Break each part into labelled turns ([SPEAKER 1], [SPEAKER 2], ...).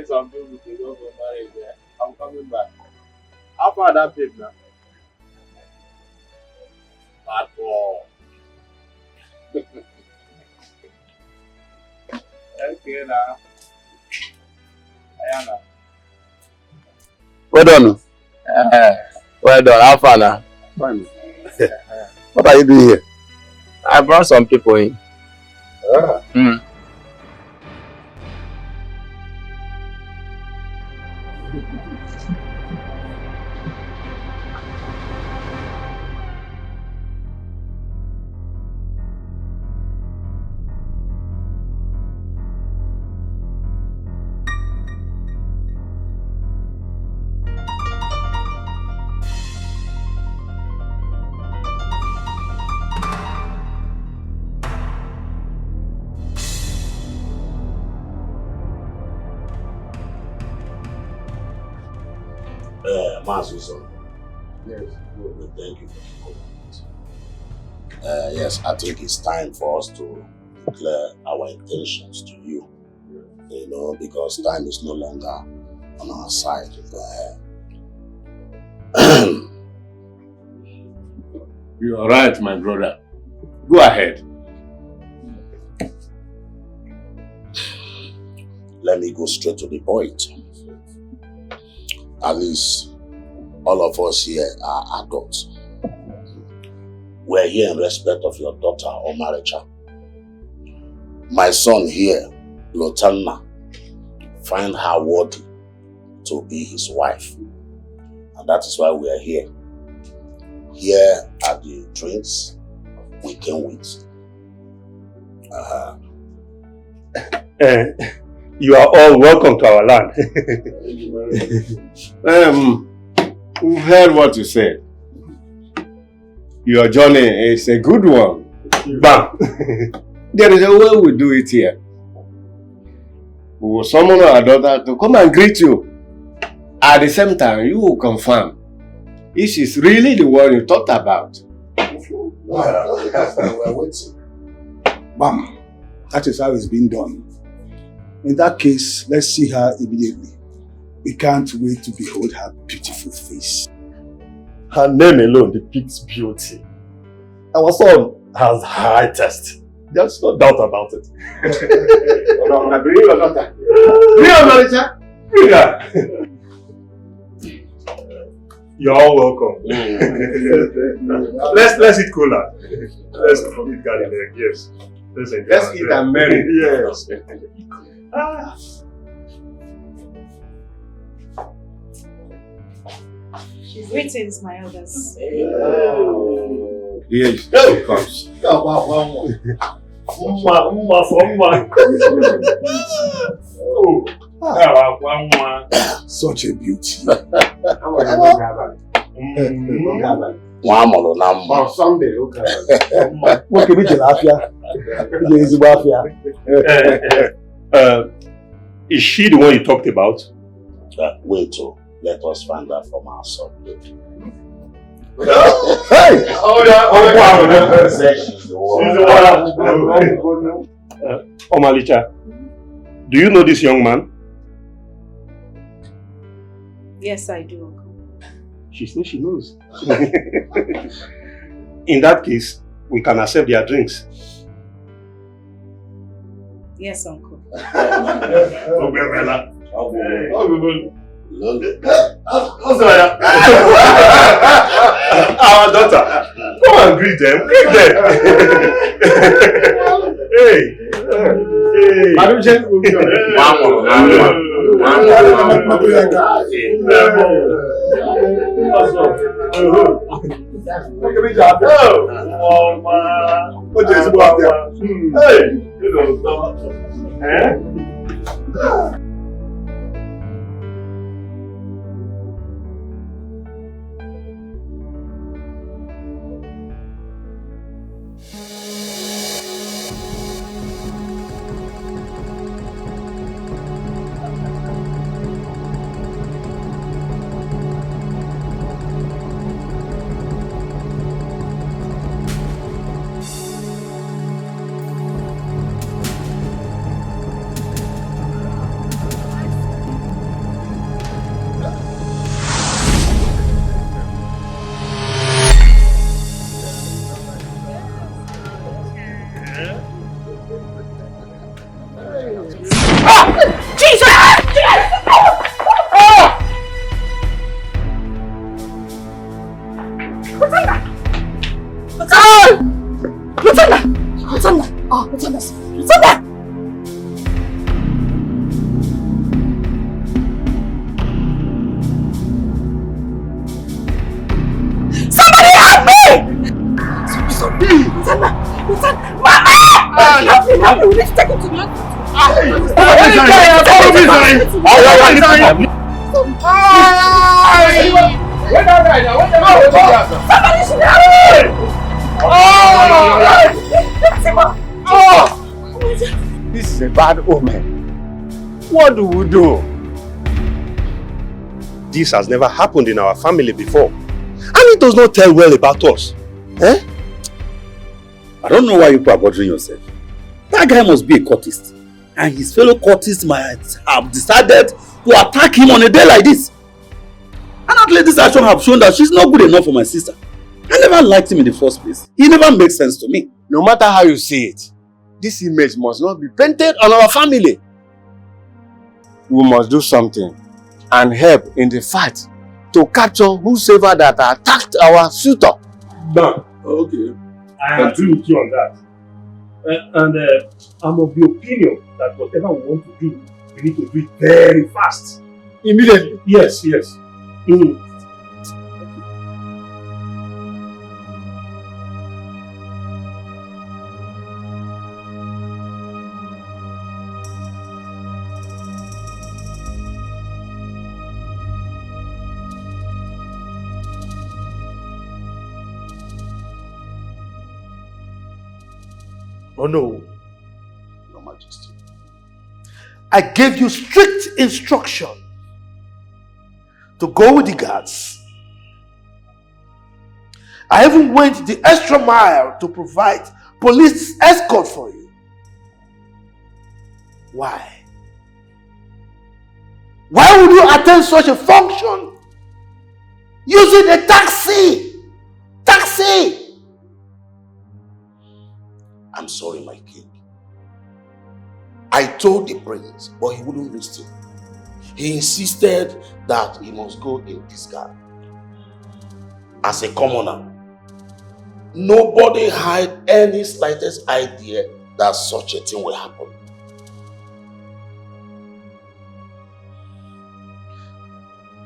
[SPEAKER 1] telling some people to go for marriage. Yeah? I'm coming back. How far that paid now? Bad boy. Okay now. Ayana.
[SPEAKER 2] Well done. Well done. How far now?
[SPEAKER 1] Fine.
[SPEAKER 2] What are you doing here? I brought some people in.
[SPEAKER 3] Master, yes, thank you for the comment. Yes, I think it's time for us to declare our intentions to you. You know, because time is no longer on our side.
[SPEAKER 1] You are right, my brother. Go ahead.
[SPEAKER 3] Let me go straight to the point. At least all of us here are adults. We're here in respect of your daughter or marriage. My son here, Lotanna, find her worthy to be his wife. And that is why we are here. Here are the drinks we came with.
[SPEAKER 4] You are all welcome to our land.
[SPEAKER 1] We've heard what you said. Your journey is a good one. Bam! There is a way we do it here. We will summon our daughter to come and greet you. At the same time, you will confirm if she's really the one you thought about.
[SPEAKER 3] We're waiting.
[SPEAKER 5] Bam! That is how it's been done. In that case, let's see her immediately. We can't wait to behold her beautiful face.
[SPEAKER 4] Her name alone depicts beauty. Our son has high taste. There's no doubt about it. You're all welcome. let's eat cola. Let's eat garlic egg, yes. Let's
[SPEAKER 1] eat and marry.
[SPEAKER 4] Yes.
[SPEAKER 6] Greetings, my elders.
[SPEAKER 1] Here she comes.
[SPEAKER 5] Such a beauty.
[SPEAKER 1] On Sunday, okay.
[SPEAKER 5] What can we do?
[SPEAKER 4] Is she the one you talked about?
[SPEAKER 3] Wait till let us find out from our son.
[SPEAKER 1] Hey!
[SPEAKER 4] Omalicha, do you know this young man?
[SPEAKER 6] Yes, I do, Uncle.
[SPEAKER 4] She says she knows. In that case, we can accept their drinks.
[SPEAKER 6] Yes, Uncle.
[SPEAKER 4] Our daughter, come and greet them. Greet them. Hey.
[SPEAKER 6] You need to take him to the hospital. Somebody should help me!
[SPEAKER 1] This is a bad omen. What do we do?
[SPEAKER 4] This has never happened in our family before. And it does not tell well about us. Eh?
[SPEAKER 7] I don't know why you people are bothering yourself. That guy must be a cultist. And his fellow cultists might have decided to attack him on a day like this. And that lady's action have shown that she's not good enough for my sister. I never liked him in the first place. He never makes sense to me.
[SPEAKER 1] No matter how you see it, this image must not be painted on our family. We must do something and help in the fight to capture whosoever that attacked our suitor.
[SPEAKER 4] Done.
[SPEAKER 7] Okay.
[SPEAKER 4] I agree with you on that. And I'm of the opinion that whatever we want to do, we need to do it very fast.
[SPEAKER 1] Immediately?
[SPEAKER 4] Yes, yes.
[SPEAKER 8] Oh no.
[SPEAKER 3] Your Majesty.
[SPEAKER 8] I gave you strict instruction to go with the guards. I even went the extra mile to provide police escort for you. Why? Why would you attend such a function using a taxi? Taxi!
[SPEAKER 3] I'm sorry, my king. I told the prince, but he wouldn't listen. He insisted that he must go in disguise. As a commoner, nobody had any slightest idea that such a thing will happen.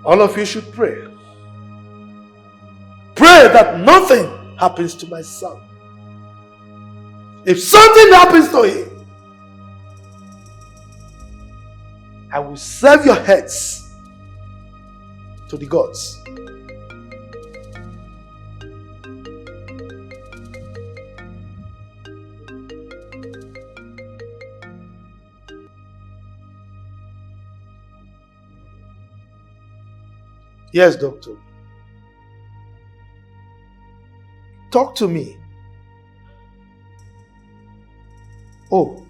[SPEAKER 8] All of you should pray. Pray that nothing happens to my son. If something happens to him, I will serve your heads to the gods. Yes, doctor. Talk to me. Oh,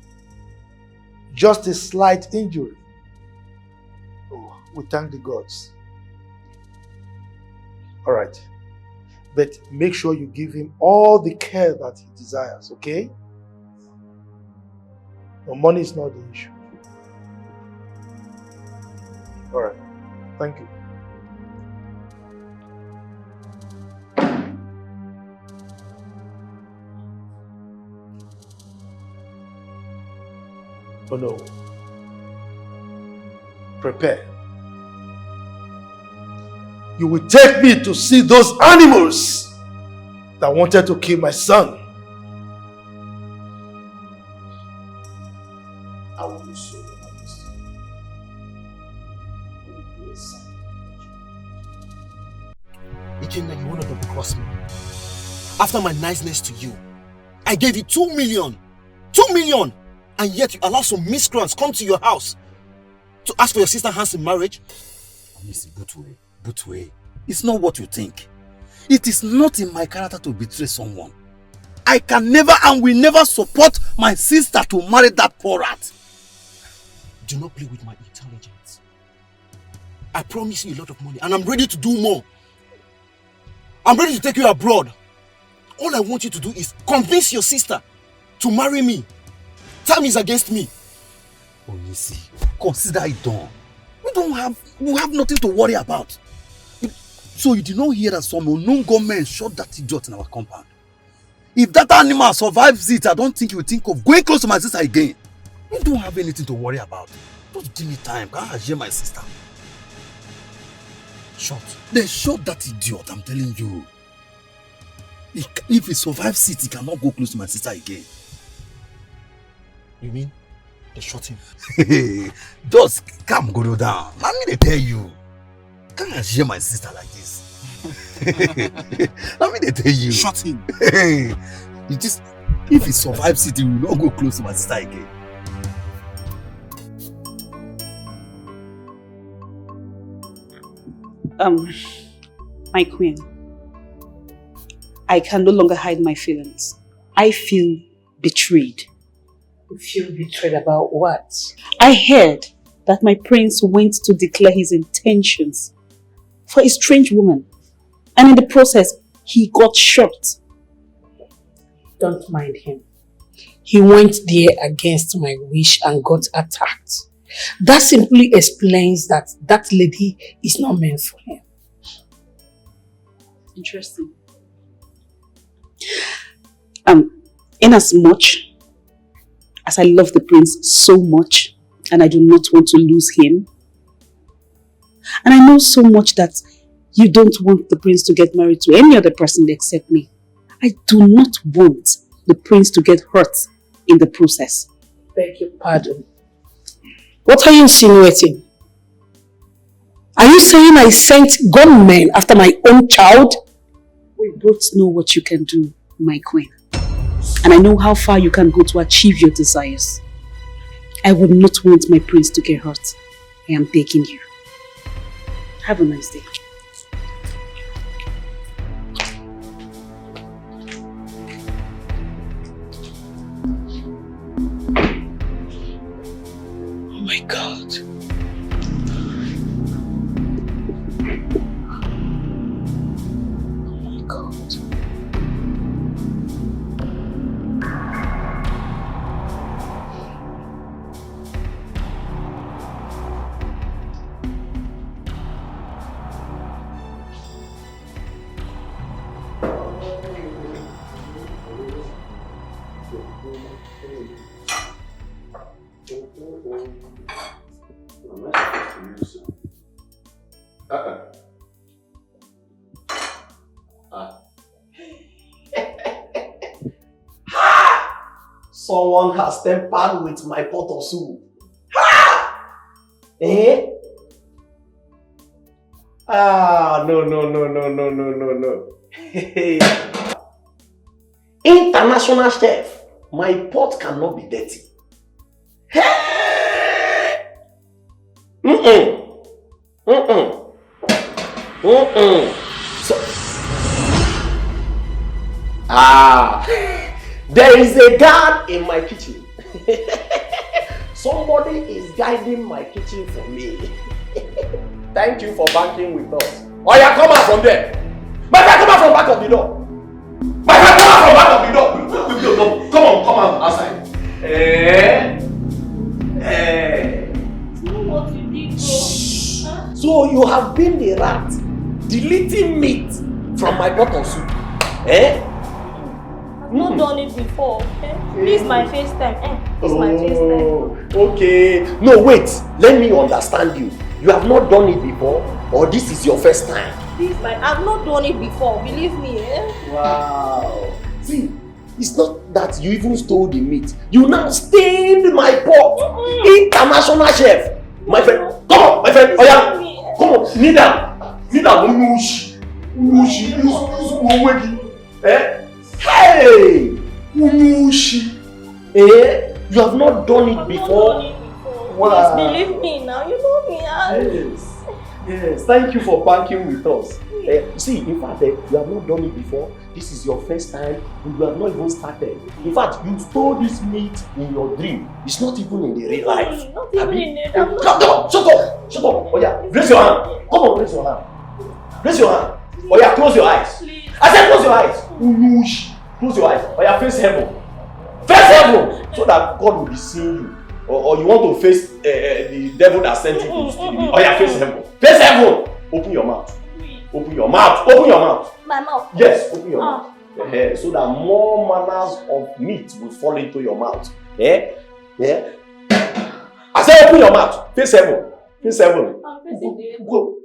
[SPEAKER 8] just a slight injury. Oh, we thank the gods. All right. But make sure you give him all the care that he desires, okay? No, money is not the issue. All right. Thank you. Oh no. Prepare. You will take me to see those animals that wanted to kill my son.
[SPEAKER 3] I will do so, Your Majesty.
[SPEAKER 2] Ikenna, you want to double-cross me? After my niceness to you, I gave you 2 million. 2 million! And yet you allow some miscreants come to your house to ask for your sister's hand in marriage?
[SPEAKER 7] Listen, Butwe, it's not what you think. It is not in my character to betray someone. I can never and will never support my sister to marry that poor rat.
[SPEAKER 2] Do not play with my intelligence. I promise you a lot of money and I'm ready to do more. I'm ready to take you abroad. All I want you to do is convince your sister to marry me. Time is against me.
[SPEAKER 7] Onisi, consider it done. We have nothing to worry about. So you did not hear that some unknown gunmen shot that idiot in our compound? If that animal survives it, I don't think you will think of going close to my sister again. You don't have anything to worry about. Just give me time. Can I hear my sister? Shot. They shot that idiot, I'm telling you. If he survives it, he cannot go close to my sister again.
[SPEAKER 2] You mean they shot him?
[SPEAKER 7] Just calm, go down. Let me they tell you. Can't I share my sister like this? Let me they tell you.
[SPEAKER 2] Shot him.
[SPEAKER 7] It just, if he survives it, he will not go close to my sister again.
[SPEAKER 9] My queen, I can no longer hide my feelings. I feel betrayed.
[SPEAKER 10] You feel betrayed about what?
[SPEAKER 9] I heard that my prince went to declare his intentions for a strange woman. And in the process, he got shot.
[SPEAKER 10] Don't mind him. He went there against my wish and got attacked. That simply explains that that lady is not meant for him.
[SPEAKER 9] Interesting. In as much as I love the prince so much and I do not want to lose him, and I know so much that you don't want the prince to get married to any other person except me, I do not want the prince to get hurt in the process.
[SPEAKER 10] Beg your pardon. What are you insinuating? Are you saying I sent gunmen after my own child?
[SPEAKER 9] We both know what you can do, my queen. And I know how far you can go to achieve your desires. I would not want my prince to get hurt. I am begging you. Have a nice day.
[SPEAKER 10] Oh my God. Oh my God.
[SPEAKER 8] Someone has tempered with my pot of soup. Ha! Eh? No. International chef, my pot cannot be dirty. Hey! So, there is a guard in my kitchen. Somebody is guiding my kitchen for me. Thank you for banking with us. Oh yeah, come out from there. My friend, come out from back of the door. My friend, come out from back of the door. Come on, outside.
[SPEAKER 6] What you did, huh?
[SPEAKER 8] So you have been the rat, deleting meat from my pot of soup.
[SPEAKER 6] I've not done it before. This is my first time. This is my first time.
[SPEAKER 8] Okay. No, wait. Let me understand you. You have not done it before, or this is your first time?
[SPEAKER 6] I've not done it before. Believe me.
[SPEAKER 8] Wow. See, it's not that you even stole the meat. You now stained my pot. International chef. My friend, come on, my friend. Oh yeah. Come on, kneel down. Kneel down. Hey! You have not done it before?
[SPEAKER 6] Wow. Please believe me now, you know me.
[SPEAKER 8] Yes, thank you for banking with us. See, in fact, you have not done it before. This is your first time, and you have not even started. In fact, you stole this meat in your dream. It's not even in the real life.
[SPEAKER 6] Not even in the real life.
[SPEAKER 8] Come on, shut up. Oh yeah, raise your hand. Come on, raise your hand. Oh yeah, close your eyes. Please. I said close your eyes. Close your eyes. Oh yeah, face heaven. Face heaven, so that God will be seeing you. Or you want to face the devil that sent you to steal it. Oh yeah, face heaven. Face heaven. Open your mouth. Open your mouth.
[SPEAKER 6] My mouth?
[SPEAKER 8] Yes, open your mouth. So that more manners of meat will fall into your mouth. I said open your mouth. Face heaven. Face heaven.
[SPEAKER 6] I'm facing the
[SPEAKER 8] Go.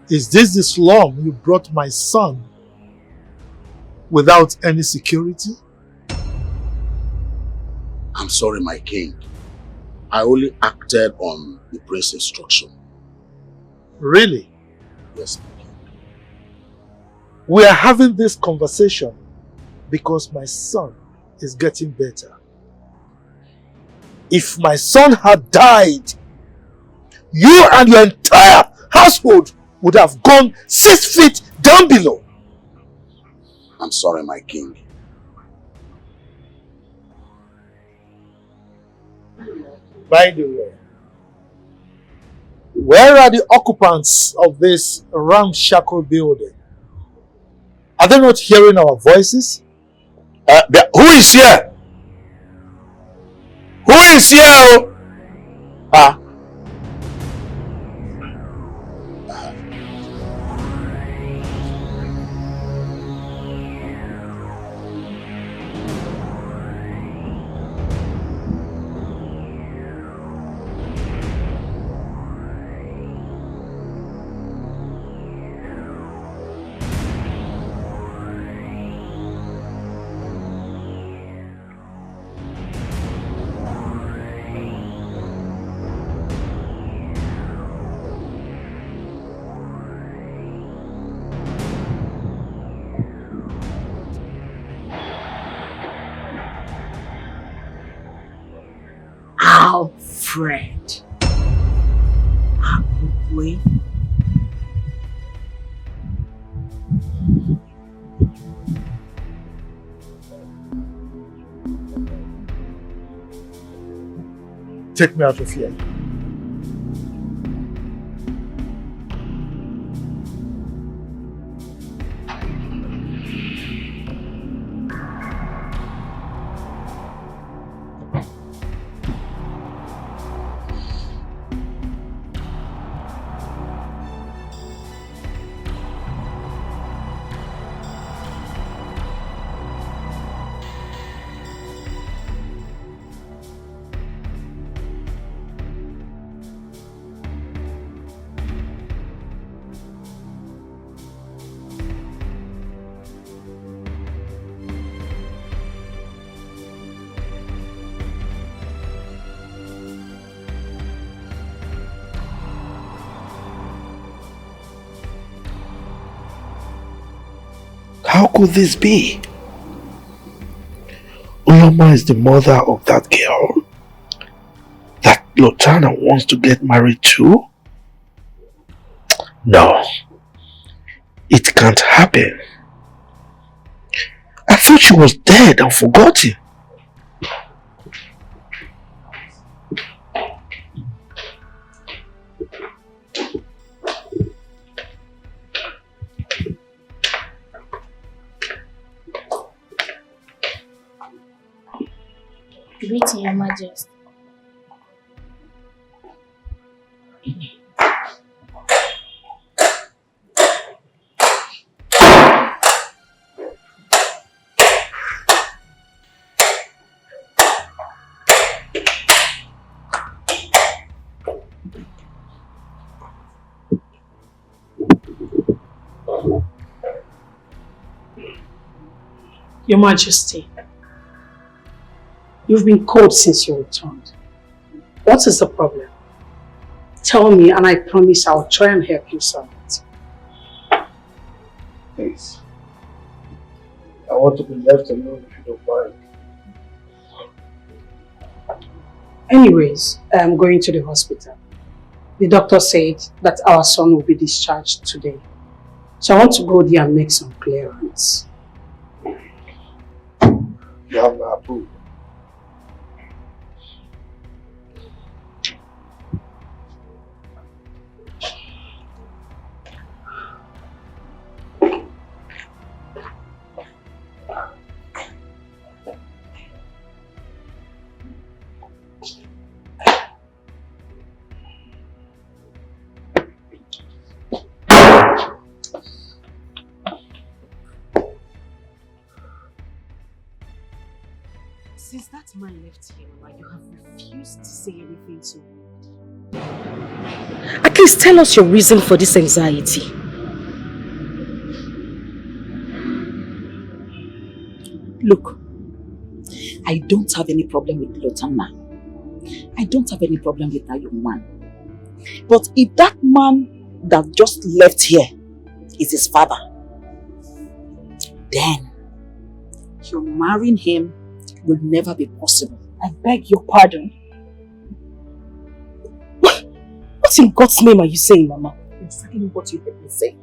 [SPEAKER 11] Is this the slum you brought my son without any security?
[SPEAKER 3] I'm sorry, my king. I only acted on the prince's instruction.
[SPEAKER 11] Really?
[SPEAKER 3] Yes, my king.
[SPEAKER 11] We are having this conversation because my son is getting better. If my son had died, you and your entire household would have gone 6 feet down below.
[SPEAKER 3] I'm sorry, my king.
[SPEAKER 11] By the way, where are the occupants of this ramshackle building? Are they not hearing our voices?
[SPEAKER 3] Who is here? Who is here?
[SPEAKER 10] Alfred. Wait.
[SPEAKER 11] Take me out of here.
[SPEAKER 12] How could this be? Uloma is the mother of that girl that Lotana wants to get married to? No, it can't happen. I thought she was dead and forgotten.
[SPEAKER 6] Greeting, Your Majesty.
[SPEAKER 10] Your Majesty, you've been cold since you returned. What is the problem? Tell me and I promise I'll try and help you solve it.
[SPEAKER 11] Please. I want to be left alone if you don't mind.
[SPEAKER 10] Anyways, I'm going to the hospital. The doctor said that our son will be discharged today. So I want to go there and make some clearance.
[SPEAKER 11] You have my approval.
[SPEAKER 9] Since that man left here, you have refused to say anything to me. At least tell us your reason for this anxiety. Look, I don't have any problem with Lotana. I don't have any problem with that young man. But if that man that just left here is his father, then your marrying him will never be possible.
[SPEAKER 10] I beg your pardon. What in God's name are you saying, Mama?
[SPEAKER 9] Exactly what you heard me say.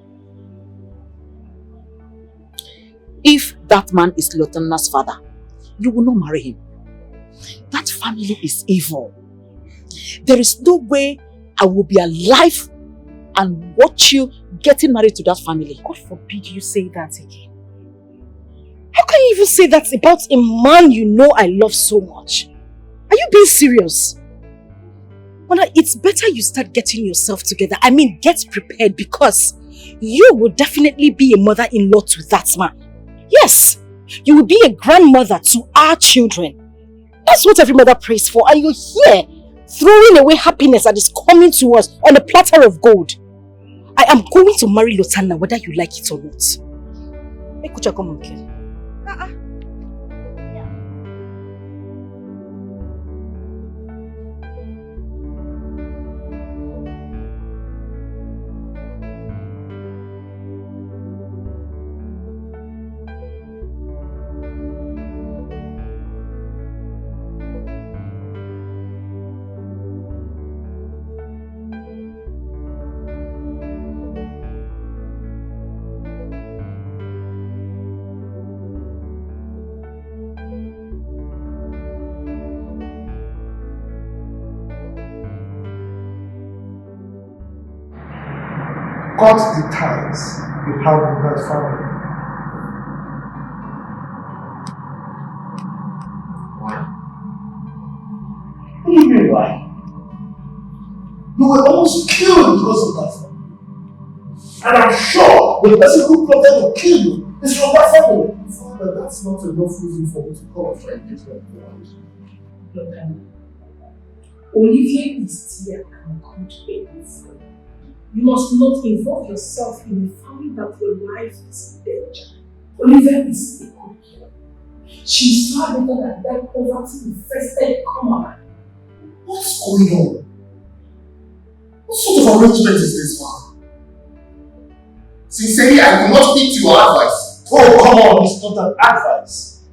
[SPEAKER 9] If that man is Lotana's father, you will not marry him. That family is evil. There is no way I will be alive and watch you getting married to that family.
[SPEAKER 10] God forbid you say that again. How can you even say that about a man you know I love so much? Are you being serious? Mother, it's better you start getting yourself together. I mean, get prepared, because you will definitely be a mother-in-law to that man. Yes, you will be a grandmother to our children. That's what every mother prays for. And you're here throwing away happiness that is coming to us on a platter of gold. I am going to marry Lotana whether you like it or not. Hey, Kucha, come on, okay?
[SPEAKER 12] Cut the ties you have with that family.
[SPEAKER 8] Why? What do you mean why? You were almost killed because of that family. And I'm sure the person who plotted to kill you is from that family.
[SPEAKER 12] Father, that's not enough reason for me to call a friend into that.
[SPEAKER 10] Look, Olivia is dear and good enough. You must not involve yourself in a family that your life is in danger. Olivia is a good girl. She's far better than that poverty-infested commoner.
[SPEAKER 8] What's going on? What sort of arrangement is this, Father? Sincerely, I do not heed your advice. Oh, come on, it's not an advice.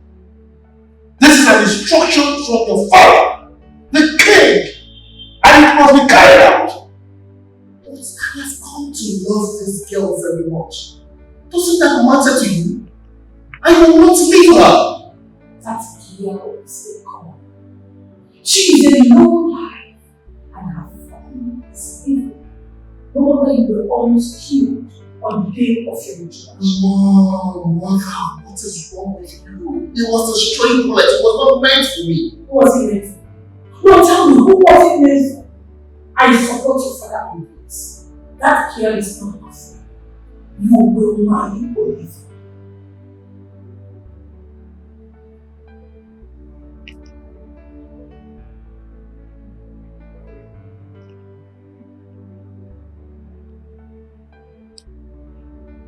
[SPEAKER 8] This is an instruction from your father, the king, and it must be carried out. But I have come to love this girl very much. Doesn't that matter to you? I will not leave her.
[SPEAKER 10] That girl is a commoner. She is a low life, and her family is evil. No wonder you were almost killed on the day of your introduction.
[SPEAKER 8] Mom, what is wrong with you? It was a stray bullet. It was not meant for me.
[SPEAKER 10] Who was it meant for? No, tell me, who was it meant for? I support your father on this. That girl is not your friend. You will marry Olivia.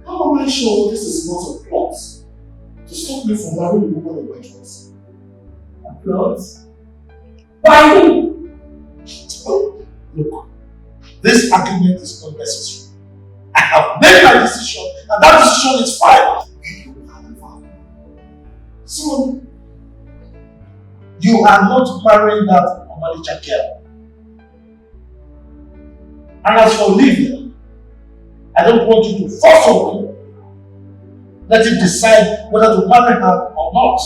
[SPEAKER 8] How am I sure this is not a plot to stop me from marrying a woman of my choice?
[SPEAKER 10] A plot? By who?
[SPEAKER 8] Oh, look, this argument is not necessary. I have made my decision, and that decision is final. So, you are not marrying that Omalicha girl. And as for Olivia, I don't want you to force her. Let him decide whether to marry her or not.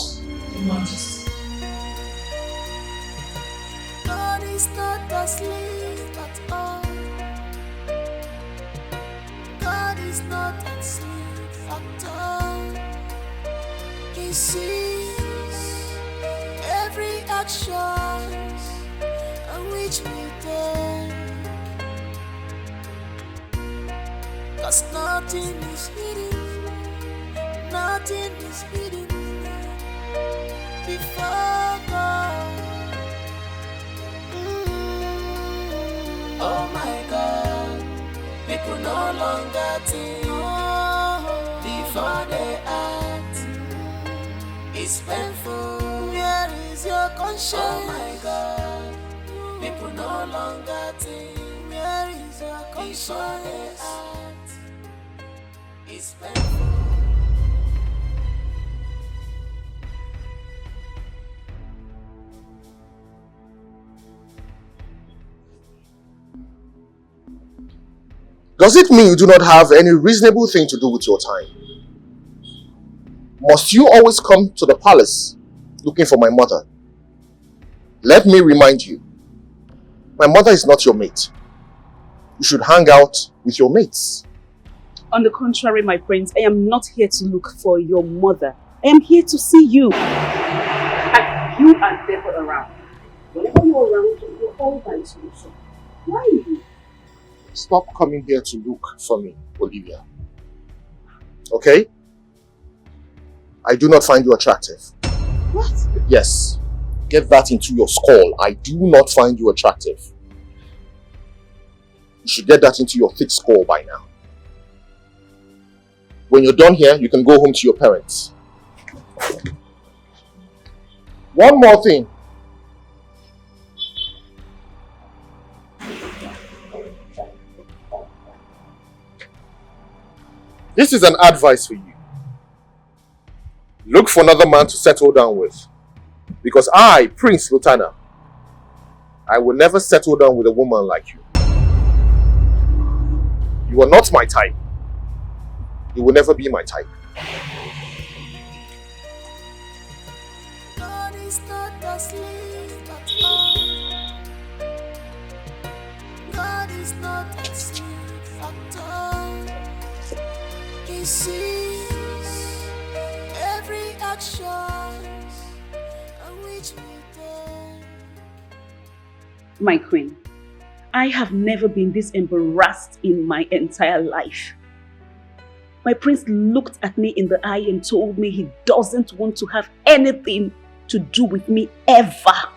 [SPEAKER 10] Your Majesty.
[SPEAKER 13] God is not asleep at all. God is not asleep at all. He sees every action on which we take. 'Cause nothing is hidden, nothing is hidden before God. Oh my God, people no longer think. Oh. before they act. It's painful. Where is your conscience? Oh my God, people no longer think. Where is your conscience? Before they act. It's painful.
[SPEAKER 11] Does it mean you do not have any reasonable thing to do with your time? Must you always come to the palace looking for my mother? Let me remind you, my mother is not your mate. You should hang out with your mates.
[SPEAKER 9] On the contrary, my prince, I am not here to look for your mother. I am here to see you. And you are never around. Whenever you're around, you're all by yourself. Why are you?
[SPEAKER 11] Stop coming here to look for me, Olivia. Okay? I do not find you attractive.
[SPEAKER 9] What?
[SPEAKER 11] Yes. Get that into your skull. I do not find you attractive. You should get that into your thick skull by now. When you're done here, you can go home to your parents. One more thing. This is an advice for you. Look for another man to settle down with. Because I, Prince Lutana, I will never settle down with a woman like you. You are not my type. You will never be my type.
[SPEAKER 13] God is not asleep at all. God is not asleep at all. He sees every action on which we take.
[SPEAKER 9] My queen, I have never been this embarrassed in my entire life. My prince looked at me in the eye and told me he doesn't want to have anything to do with me ever.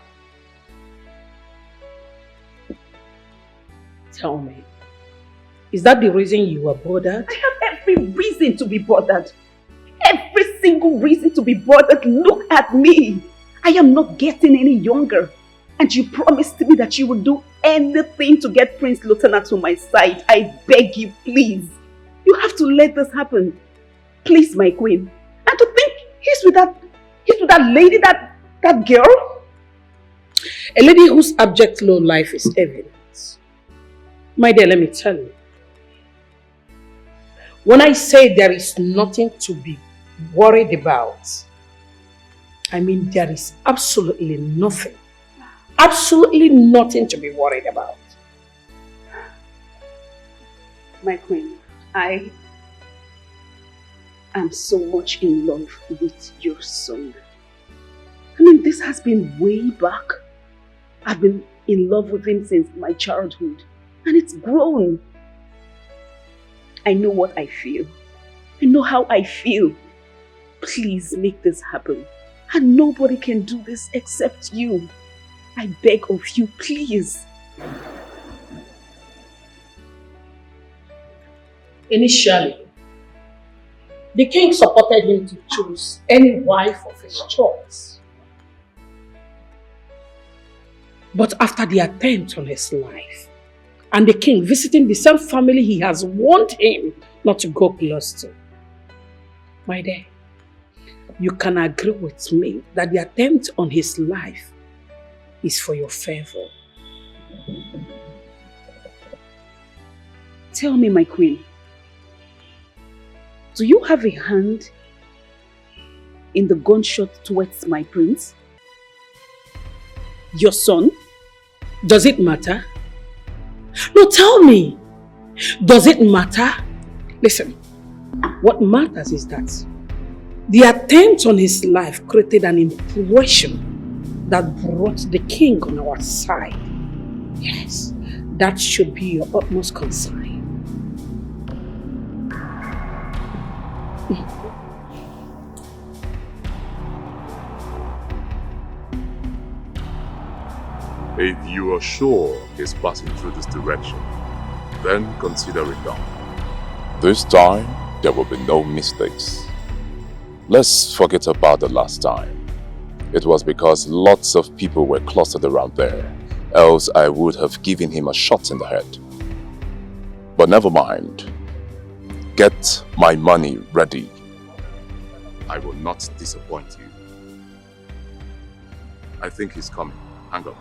[SPEAKER 10] Tell me, is that the reason you were bothered?
[SPEAKER 9] I have every reason to be bothered. Every single reason to be bothered. Look at me. I am not getting any younger. And you promised me that you would do anything to get Prince Lieutenant to my side. I beg you, please. You have to let this happen. Please, my queen. And to think he's with that lady, that girl.
[SPEAKER 10] A lady whose abject low life is evident. My dear, let me tell you. When I say there is nothing to be worried about, I mean there is absolutely nothing. Absolutely nothing to be worried about.
[SPEAKER 9] My queen, I am so much in love with your son. I mean, this has been way back. I've been in love with him since my childhood. And it's grown. I know what I feel. I know how I feel. Please make this happen. And nobody can do this except you. I beg of you, please.
[SPEAKER 10] Initially, the king supported him to choose any wife of his choice. But after the attempt on his life, and the king visiting the same family he has warned him not to go close to, my dear, you can agree with me that the attempt on his life is for your favor.
[SPEAKER 9] Tell me, my queen, do you have a hand in the gunshot towards my prince? Your son?
[SPEAKER 10] Does it matter? No, tell me. Does it matter? Listen, what matters is that the attempt on his life created an impression that brought the king on our side. Yes, that should be your utmost concern.
[SPEAKER 14] If you are sure he's passing through this direction, then consider it done. This time,
[SPEAKER 15] there will be no mistakes. Let's forget about the last time. It was because lots of people were clustered around there, else I would have given him a shot in the head. But never mind. Get my money ready. I will not disappoint you. I think he's coming. Hang up.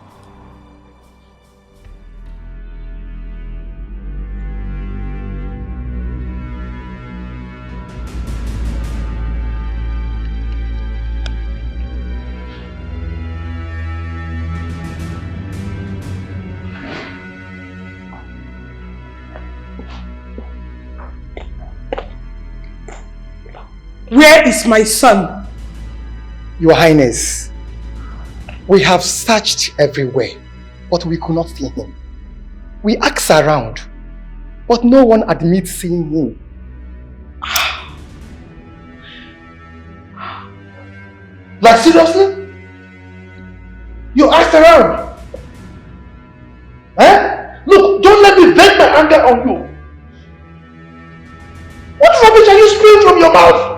[SPEAKER 16] Where is my son? Your Highness, we have searched everywhere, but we could not see him. We asked around, but no one admits seeing him. Like seriously? You asked around? Eh? Look, don't let me vent my anger on you. What rubbish are you spewing from your mouth?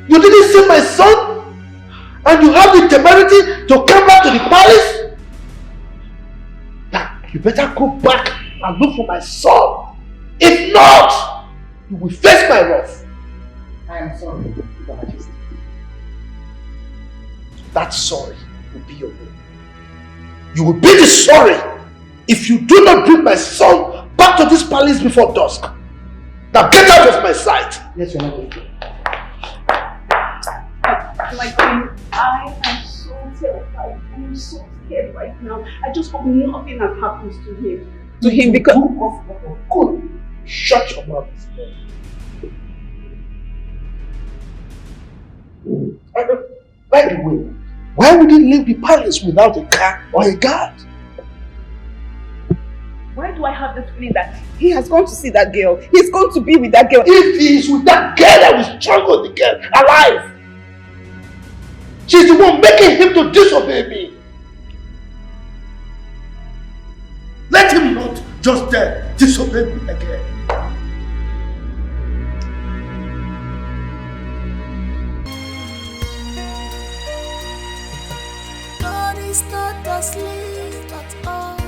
[SPEAKER 16] You didn't see my son? And you have the temerity to come back to the palace? Now, you better go back and look for my son. If not, you will face my wrath. I am sorry, Your Majesty. That sorry will be your will. You will be the sorry if you do not bring my son back to this palace before dusk. Now get out of my sight. Yes, Your Majesty.
[SPEAKER 9] My queen, I am so terrified. I am so scared right now. I just hope nothing has happens to him. To him because...
[SPEAKER 16] Good. Shut your mouth. By the way, why would he leave the palace without a car or a guard?
[SPEAKER 9] Why do I have the feeling that he has gone to see that girl? He's going to be with that girl.
[SPEAKER 16] If he is with that girl, I will strangle the girl alive. She's the one making him to disobey me. Let him not just disobey me again.
[SPEAKER 13] God is not asleep at all.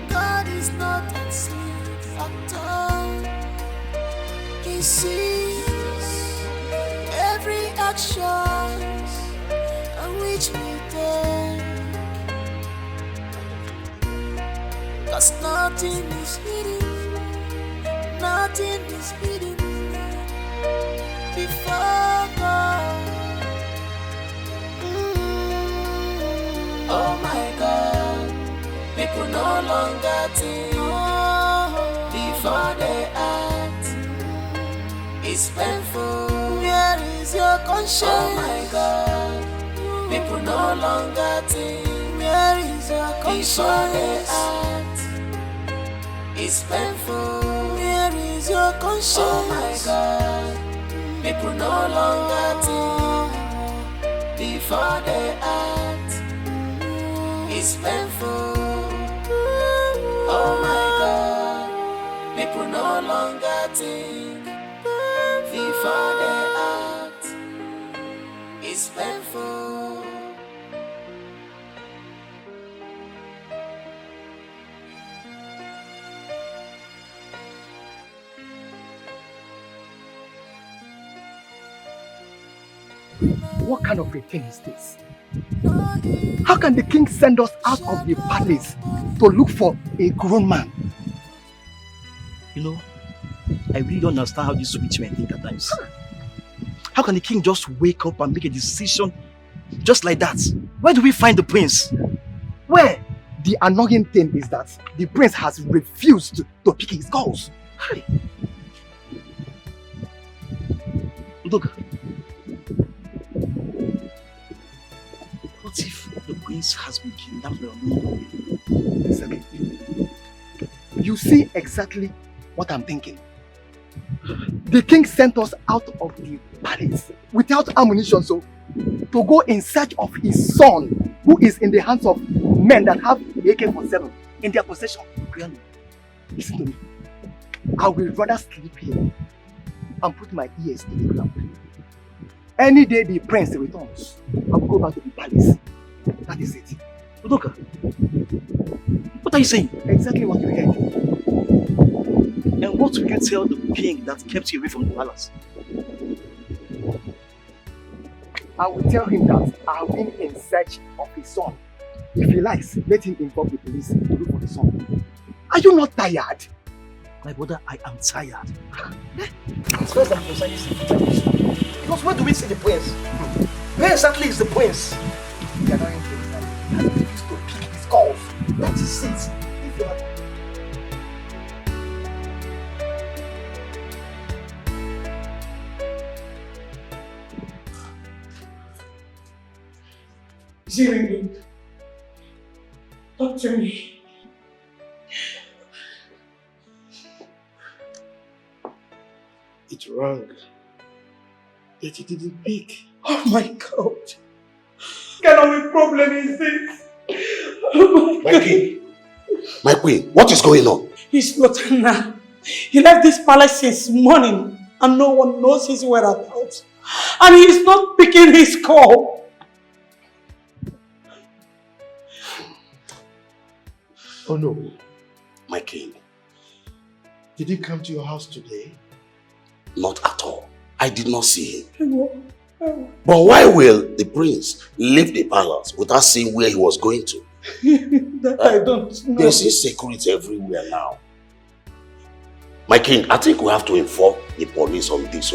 [SPEAKER 13] God is not asleep at all. He sees every action on which we take. 'Cause nothing is hidden, nothing is hidden before God. Oh my God, people no longer think before they act. It's painful. Where is your conscience? Oh my God, people no longer think. Where is your conscience? Before they act. It's painful. Where is your conscience? Oh my God, people no longer think before they act. It's painful. Oh my God, people no longer think before they act. It's painful.
[SPEAKER 16] What kind of a thing is this? How can the king send us out of the palace to look for a grown man?
[SPEAKER 7] You know, I really don't understand how these rich men think at times. How can the king just wake up and make a decision just like that? Where do we find the prince?
[SPEAKER 16] Where? The annoying thing is that the prince has refused to pick his calls.
[SPEAKER 7] Hey. Look. What if the prince has been kidnapped by
[SPEAKER 16] Exactly. You see exactly what I'm thinking. The king sent us out of the palace without ammunition, so to go in search of his son, who is in the hands of men that have AK-47 in their possession. Listen to me. I will rather sleep here and put my ears to the ground. Any day the prince returns, I will go back to the palace. That is it.
[SPEAKER 12] Udoka, what are you saying?
[SPEAKER 16] Exactly what you heard.
[SPEAKER 12] And what will you tell the king that kept you away from the palace?
[SPEAKER 16] I will tell him that I have been in search of his son. If he likes, let him inform the police to look for the son. Are you not tired?
[SPEAKER 12] My brother, I am tired.
[SPEAKER 16] As far as I'm concerned, because where do we see the prince? Where exactly is the prince? The annoying thing is that he refused to pick his calls. That is it. If you are...
[SPEAKER 10] Is he ringing? Talk to me.
[SPEAKER 12] It rang. Yet he didn't pick.
[SPEAKER 10] Oh my God. What kind of a problem is this? Oh
[SPEAKER 3] my king. My queen, what is going on?
[SPEAKER 10] He's not now. He left this palace since morning and no one knows his whereabouts. And he is not picking his call.
[SPEAKER 12] Oh no.
[SPEAKER 3] My king.
[SPEAKER 12] Did he come to your house today?
[SPEAKER 3] Not at all. I did not see him. But why will the prince leave the palace without saying where he was going to?
[SPEAKER 10] That I don't know.
[SPEAKER 3] There's security everywhere now. My king, I think we have to inform the police on this.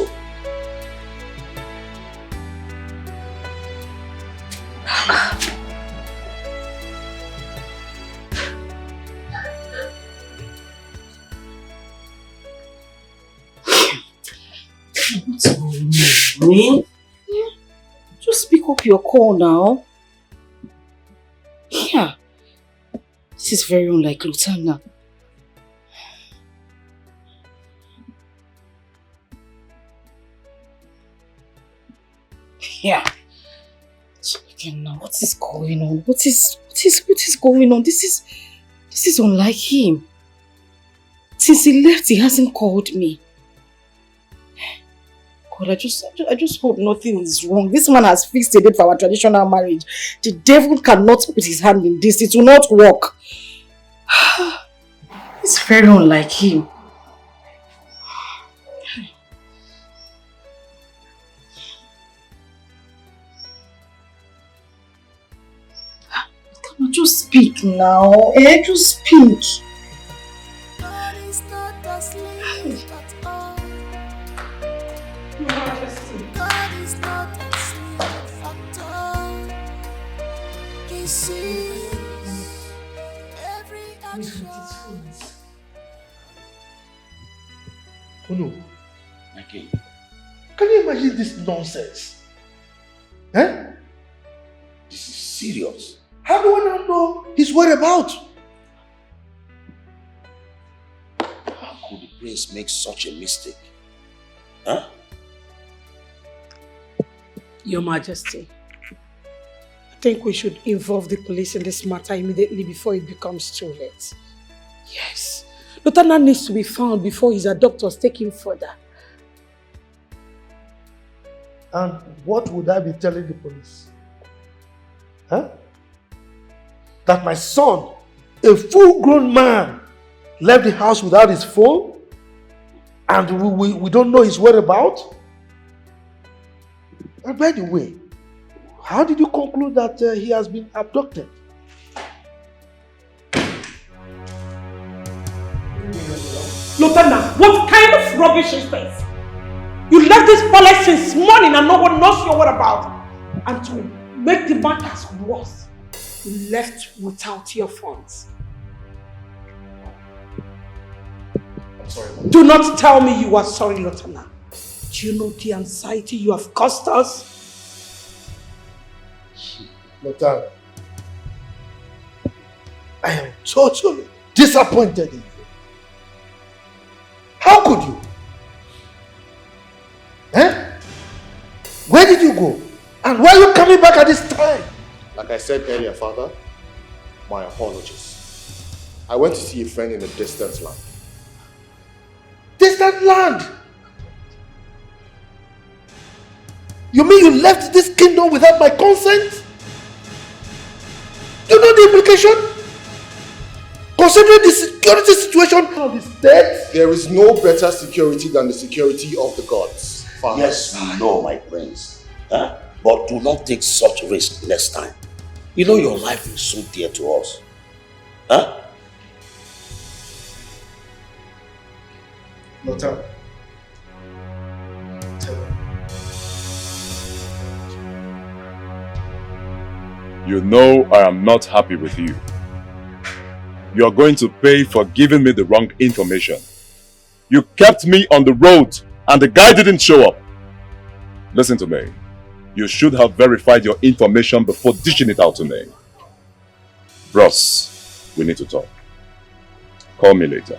[SPEAKER 9] What's going on? Just pick up your call now. Yeah. This is very unlike Lutana. Yeah. Again now, what is going on? What is going on? This is unlike him. Since he left, he hasn't called me. God, I just hope nothing is wrong. This man has fixed a date for our traditional marriage. The devil cannot put his hand in this. It will not work. It's very unlike him. Come on, just speak now. Just speak.
[SPEAKER 13] God is not asleep at all. God is not asleep at all. He sees every action.
[SPEAKER 12] Oh no.
[SPEAKER 3] My king.
[SPEAKER 12] Can you imagine this nonsense? Eh?
[SPEAKER 3] This is serious.
[SPEAKER 12] How do I not know his whereabouts?
[SPEAKER 3] How could the prince make such a mistake? Huh?
[SPEAKER 10] Your Majesty, I think we should involve the police in this matter immediately before it becomes too late. Yes. Lieutenant needs to be found before his doctors take him further.
[SPEAKER 12] And what would I be telling the police? Huh? That my son, a full-grown man, left the house without his phone? And we don't know his whereabouts? And by the way, how did you conclude that he has been abducted?
[SPEAKER 10] Lieutenant, what kind of rubbish is this? You left this palace since morning and no one knows your whereabouts. And to make the matters worse, you left without your funds.
[SPEAKER 12] I'm sorry.
[SPEAKER 10] Do not tell me you are sorry, Lieutenant. Do you know the anxiety you have caused us?
[SPEAKER 12] Lieutenant, I am totally disappointed in you. How could you? Eh? Where did you go? And why are you coming back at this time?
[SPEAKER 11] Like I said earlier, Father, my apologies. I went to see a friend in a distant land.
[SPEAKER 12] Distant land? You mean you left this kingdom without my consent? Do you know the implication? Considering the security situation of the state?
[SPEAKER 11] There is no better security than the security of the gods, Father.
[SPEAKER 3] Yes, we know, my prince. Huh? But do not take such risk next time. You know your life is so dear to us. Huh?
[SPEAKER 11] Nota. Tell her.
[SPEAKER 15] You know I am not happy with you. You are going to pay for giving me the wrong information. You kept me on the road and the guy didn't show up. Listen to me. You should have verified your information before dishing it out to me. Bros, we need to talk. Call me later.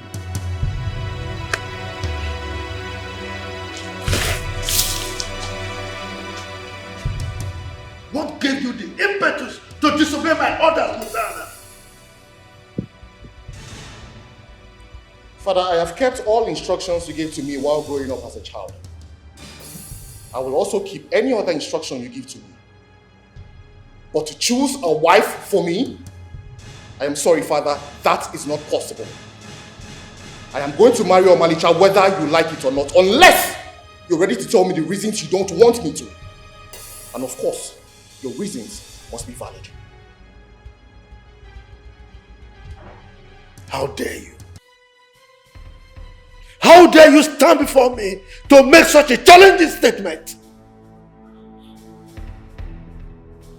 [SPEAKER 12] What gave you the impetus to disobey my orders, Hosanna?
[SPEAKER 11] Father, I have kept all instructions you gave to me while growing up as a child. I will also keep any other instruction you give to me. But to choose a wife for me, I am sorry, Father, that is not possible. I am going to marry Omalicha whether you like it or not, unless you're ready to tell me the reasons you don't want me to. And of course, your reasons must be valid.
[SPEAKER 12] How dare you? How dare you stand before me to make such a challenging statement?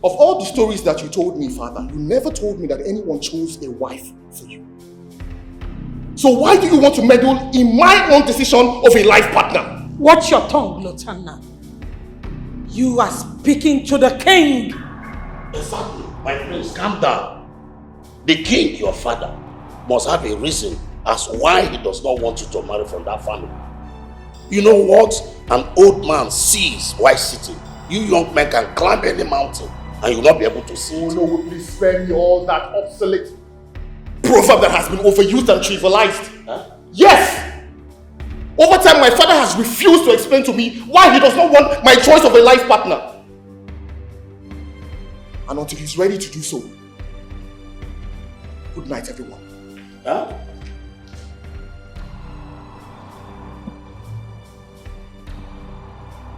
[SPEAKER 11] Of all the stories that you told me, Father, you never told me that anyone chose a wife for you. So why do you want to meddle in my own decision of a life partner?
[SPEAKER 10] Watch your tongue, Lotana. You are speaking to the king.
[SPEAKER 3] Exactly. My prince, calm down. The king, your father, must have a reason as why he does not want you to marry from that family. You know what an old man sees while sitting? You young men can climb any mountain and you will not be able to see it.
[SPEAKER 11] Oh no, please spare me all that obsolete proverb that has been overused and trivialized.
[SPEAKER 3] Huh?
[SPEAKER 11] Yes! Over time, my father has refused to explain to me why he does not want my choice of a life partner. And until he's ready to do so, good night, everyone.
[SPEAKER 3] Huh?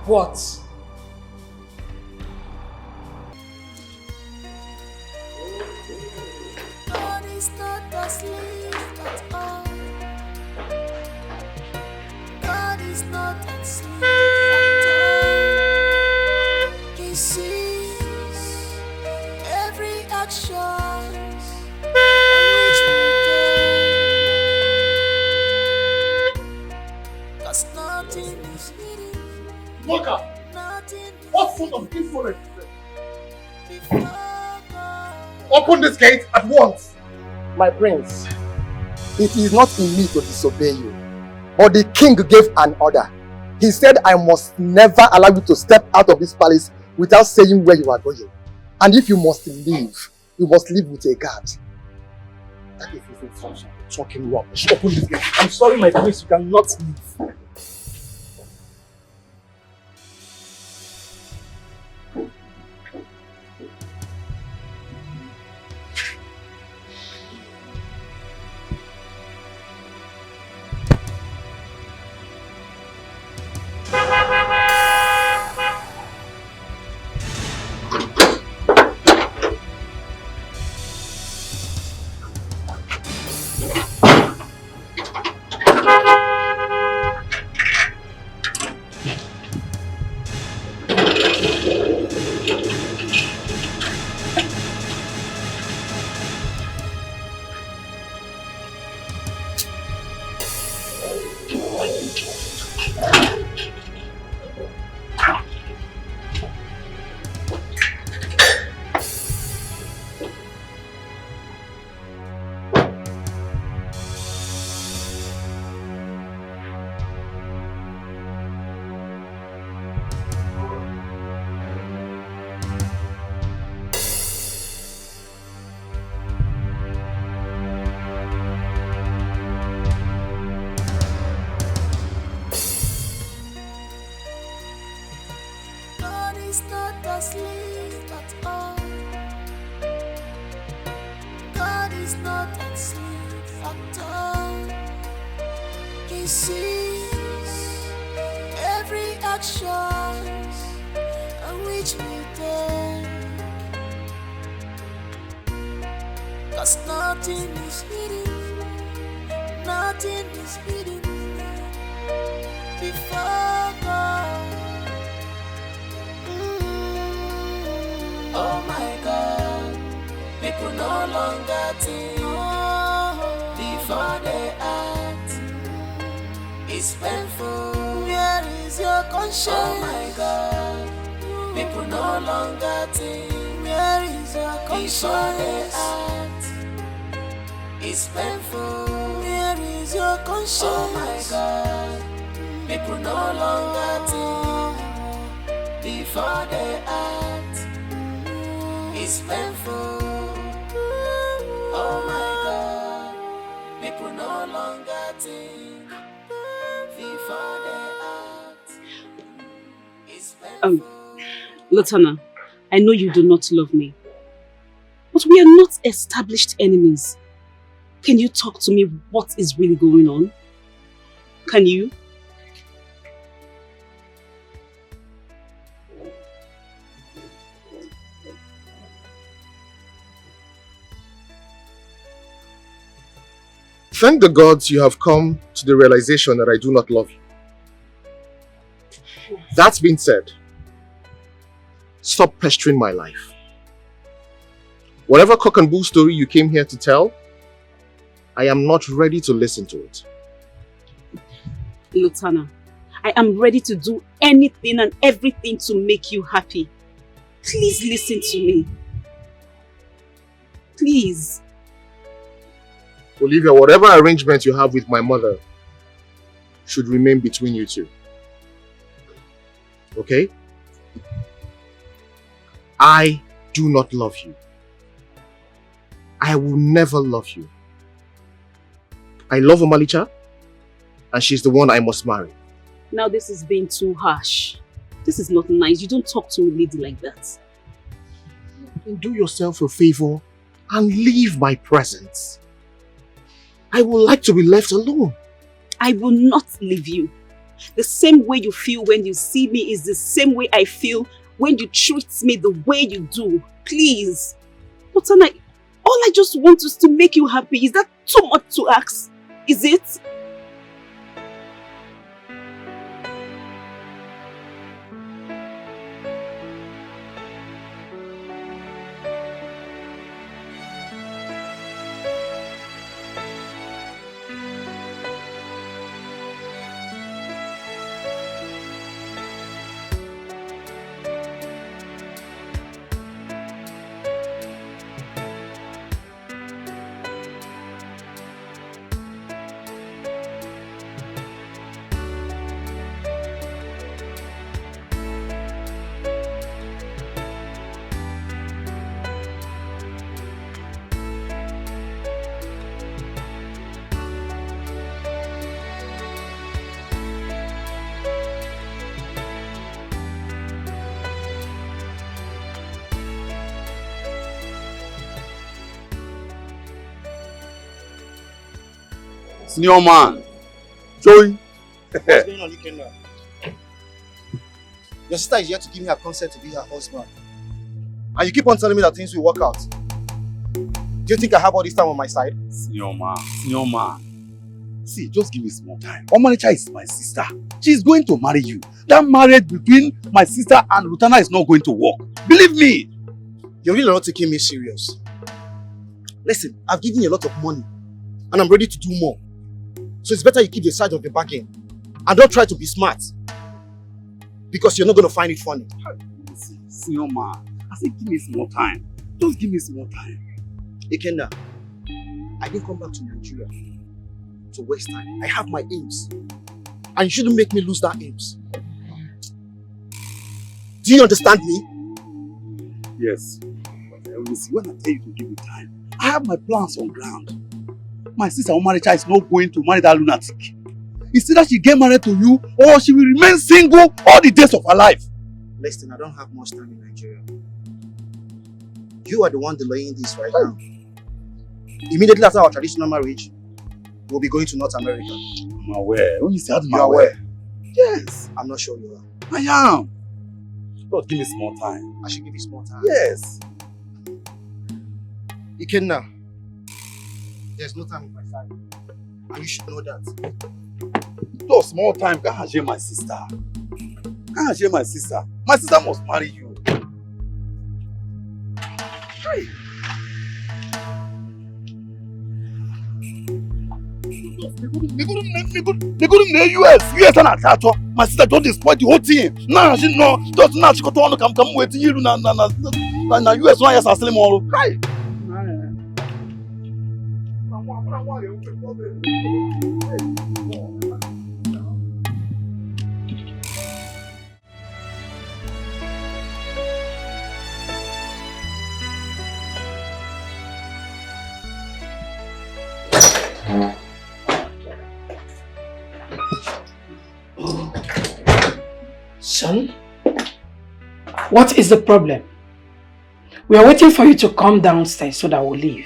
[SPEAKER 10] What?
[SPEAKER 13] God is not asleep at all. God is not asleep at all. He sees every action which we do. 'Cause nothing is hidden.
[SPEAKER 12] Look up! What sort of insolence is this? Open this gate at once!
[SPEAKER 17] My prince, it is not in me to disobey you, but the king gave an order. He said I must never allow you to step out of this palace without saying where you are going. And if you must leave, you must leave with a guard. That is his instruction. Talking rubbish. Open this gate. I'm sorry, my prince, you cannot leave.
[SPEAKER 13] is not asleep at all. He sees every action on which we take. 'Cause nothing is hidden, nothing is hidden before God. Oh my God, people no longer think before they act. It's painful. Where is your conscience? Oh my God, people no longer think. Where is your conscience? Before they act. It's painful. Where is your conscience? Oh my God, people no longer think before they act. It's painful. Oh my God, people no longer think before they act. It's painful.
[SPEAKER 9] Lotana, I know you do not love me, but we are not established enemies. Can you talk to me what is really going on? Can you?
[SPEAKER 11] Thank the gods you have come to the realization that I do not love you. That being said, stop pestering my life. Whatever cock and bull story you came here to tell, I am not ready to listen to it.
[SPEAKER 9] Lotana, I am ready to do anything and everything to make you happy. Please listen to me. Please.
[SPEAKER 11] Olivia, whatever arrangement you have with my mother should remain between you two. Okay? I do not love you. I will never love you. I love Omalicha, and she's the one I must marry.
[SPEAKER 9] Now this is being too harsh. This is not nice. You don't talk to a lady like that.
[SPEAKER 11] Do yourself a favor and leave my presence. I would like to be left alone.
[SPEAKER 9] I will not leave you. The same way you feel when you see me is the same way I feel when you treat me the way you do. Please. But all I just want is to make you happy. Is that too much to ask? Is it?
[SPEAKER 7] Senior man. Joey.
[SPEAKER 18] What's going on, Ikenna? Your sister is here to give me her consent to be her husband. And you keep on telling me that things will work out. Do you think I have all this time on my side?
[SPEAKER 7] Senior man. See, just give me some more time. Omalicha is my sister. She's going to marry you. That marriage between my sister and Rutana is not going to work. Believe me.
[SPEAKER 18] You're really not taking me serious. Listen, I've given you a lot of money. And I'm ready to do more. So it's better you keep the side of the bargain. And don't try to be smart. Because you're not going to find it funny.
[SPEAKER 7] Senior man, I said give me some more time. Just give me some more time.
[SPEAKER 18] Ikenna, I didn't come back to Nigeria to waste time. I have my aims. And you shouldn't make me lose that aims. Do you understand me?
[SPEAKER 7] Yes. But I will see when I tell you to give me time. I have my plans on ground. My sister Omalicha is not going to marry that lunatic. It's either she get married to you or she will remain single all the days of her life.
[SPEAKER 18] Listen, I don't have much time in Nigeria. You are the one delaying this right now. Immediately after our traditional marriage, we'll be going to North America.
[SPEAKER 7] I'm aware. When you say
[SPEAKER 18] You are aware?
[SPEAKER 7] Yes.
[SPEAKER 18] I'm not sure you are.
[SPEAKER 7] I am. But give me small time.
[SPEAKER 18] I should give you small time.
[SPEAKER 7] Yes.
[SPEAKER 18] Ikenna, there's no time on my side. And you should know that.
[SPEAKER 7] Just small time. Can't share my sister. Can't share my sister. My sister must marry you. Hey. They go to the US and attack. My sister don't destroy the whole thing. Now she know. Just now she got to come waiting you na US one years asleep more. Right.
[SPEAKER 10] Son, what is the problem? We are waiting for you to come downstairs so that we'll leave.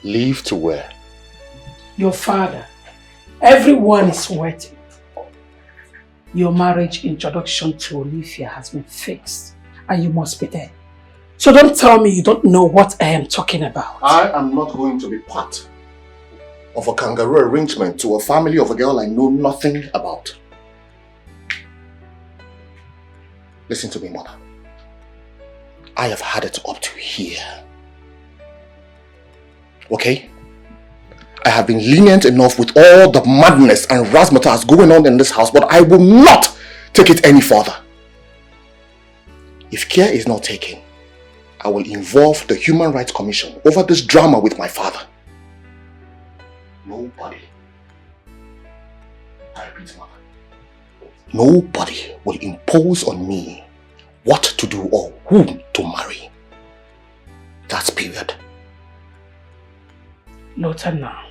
[SPEAKER 11] Leave to where?
[SPEAKER 10] Your father. Everyone is waiting. Your marriage introduction to Olivia has been fixed and you must be there. So don't tell me you don't know what I am talking about.
[SPEAKER 11] I am not going to be part of a kangaroo arrangement to a family of a girl I know nothing about. Listen to me, mother. I have had it up to here. Okay? I have been lenient enough with all the madness and razzmatazz going on in this house, but I will not take it any further. If care is not taken, I will involve the Human Rights Commission over this drama with my father. Nobody, I repeat, mother, nobody will impose on me what to do or whom to marry. That's period.
[SPEAKER 10] Lotana,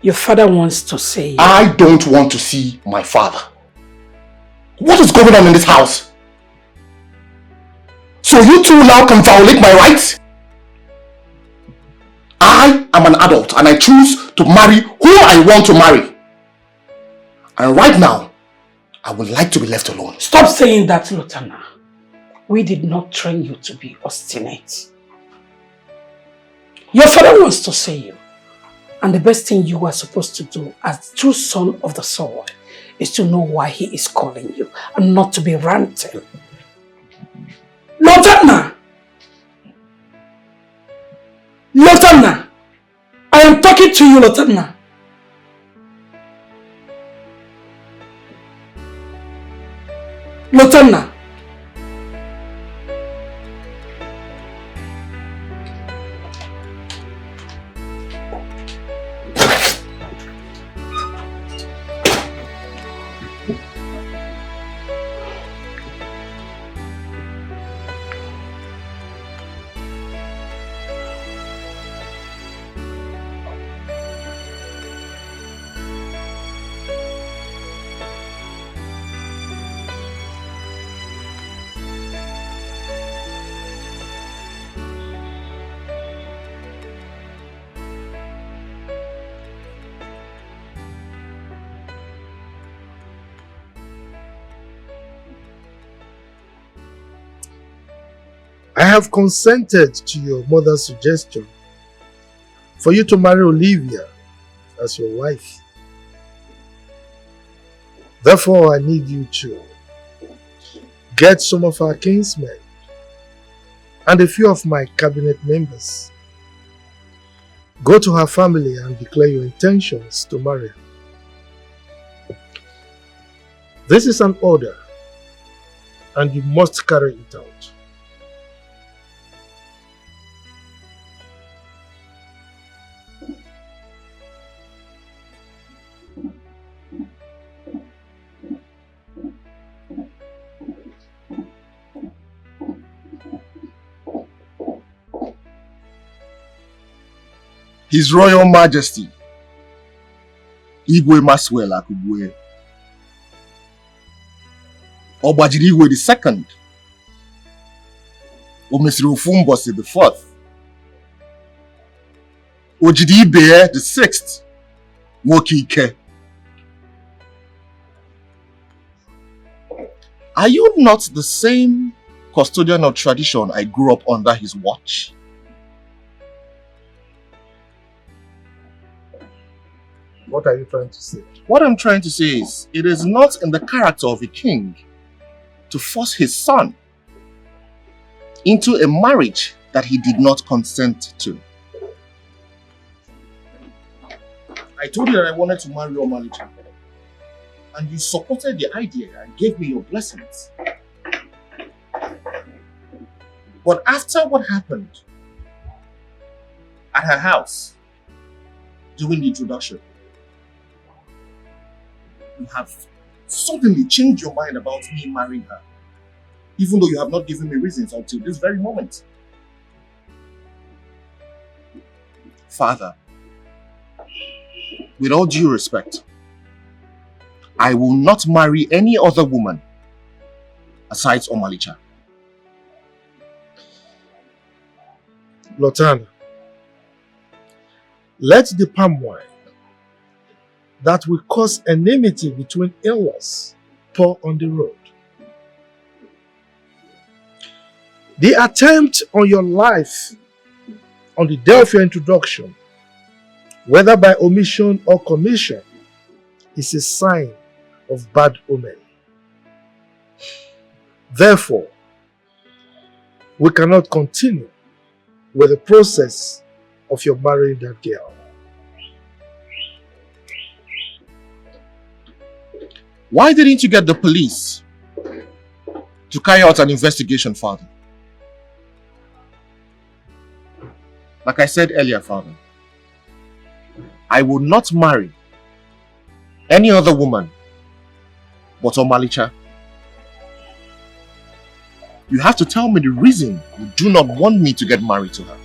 [SPEAKER 10] your father wants to say...
[SPEAKER 11] I don't want to see my father. What is going on in this house? So you two now can violate my rights? I am an adult and I choose to marry who I want to marry. And right now, I would like to be left alone.
[SPEAKER 10] Stop saying that, Lotana. We did not train you to be obstinate. Your father wants to see you. And the best thing you are supposed to do as true son of the soil is to know why he is calling you and not to be ranting. Lotana! Lotana! I am talking to you, Lotana. Lotana!
[SPEAKER 12] I have consented to your mother's suggestion for you to marry Olivia as your wife. Therefore, I need you to get some of our kinsmen and a few of my cabinet members. Go to her family and declare your intentions to marry her. This is an order, and you must carry it out.
[SPEAKER 11] His Royal Majesty, Igwe Maswell Akubwe, Obajiriwe the second. Omesiri Ofumbosi the fourth. Ojidibe the sixth. Wokike. Are you not the same custodian of tradition I grew up under his watch?
[SPEAKER 12] What are you trying to say?
[SPEAKER 11] What I'm trying to say is, it is not in the character of a king to force his son into a marriage that he did not consent to. I told you that I wanted to marry Omalicha, and you supported the idea and gave me your blessings. But after what happened at her house during the introduction, you have suddenly changed your mind about me marrying her, even though you have not given me reasons until this very moment. Father, with all due respect, I will not marry any other woman aside Omalicha.
[SPEAKER 12] Lotana, let the palm wine that will cause enmity between in-laws pour on the road. The attempt on your life on the day of your introduction, whether by omission or commission, is a sign of bad omen. Therefore, we cannot continue with the process of your marrying that girl.
[SPEAKER 11] Why didn't you get the police to carry out an investigation, Father? Like I said earlier, Father, I will not marry any other woman but Omalicha. You have to tell me the reason you do not want me to get married to her.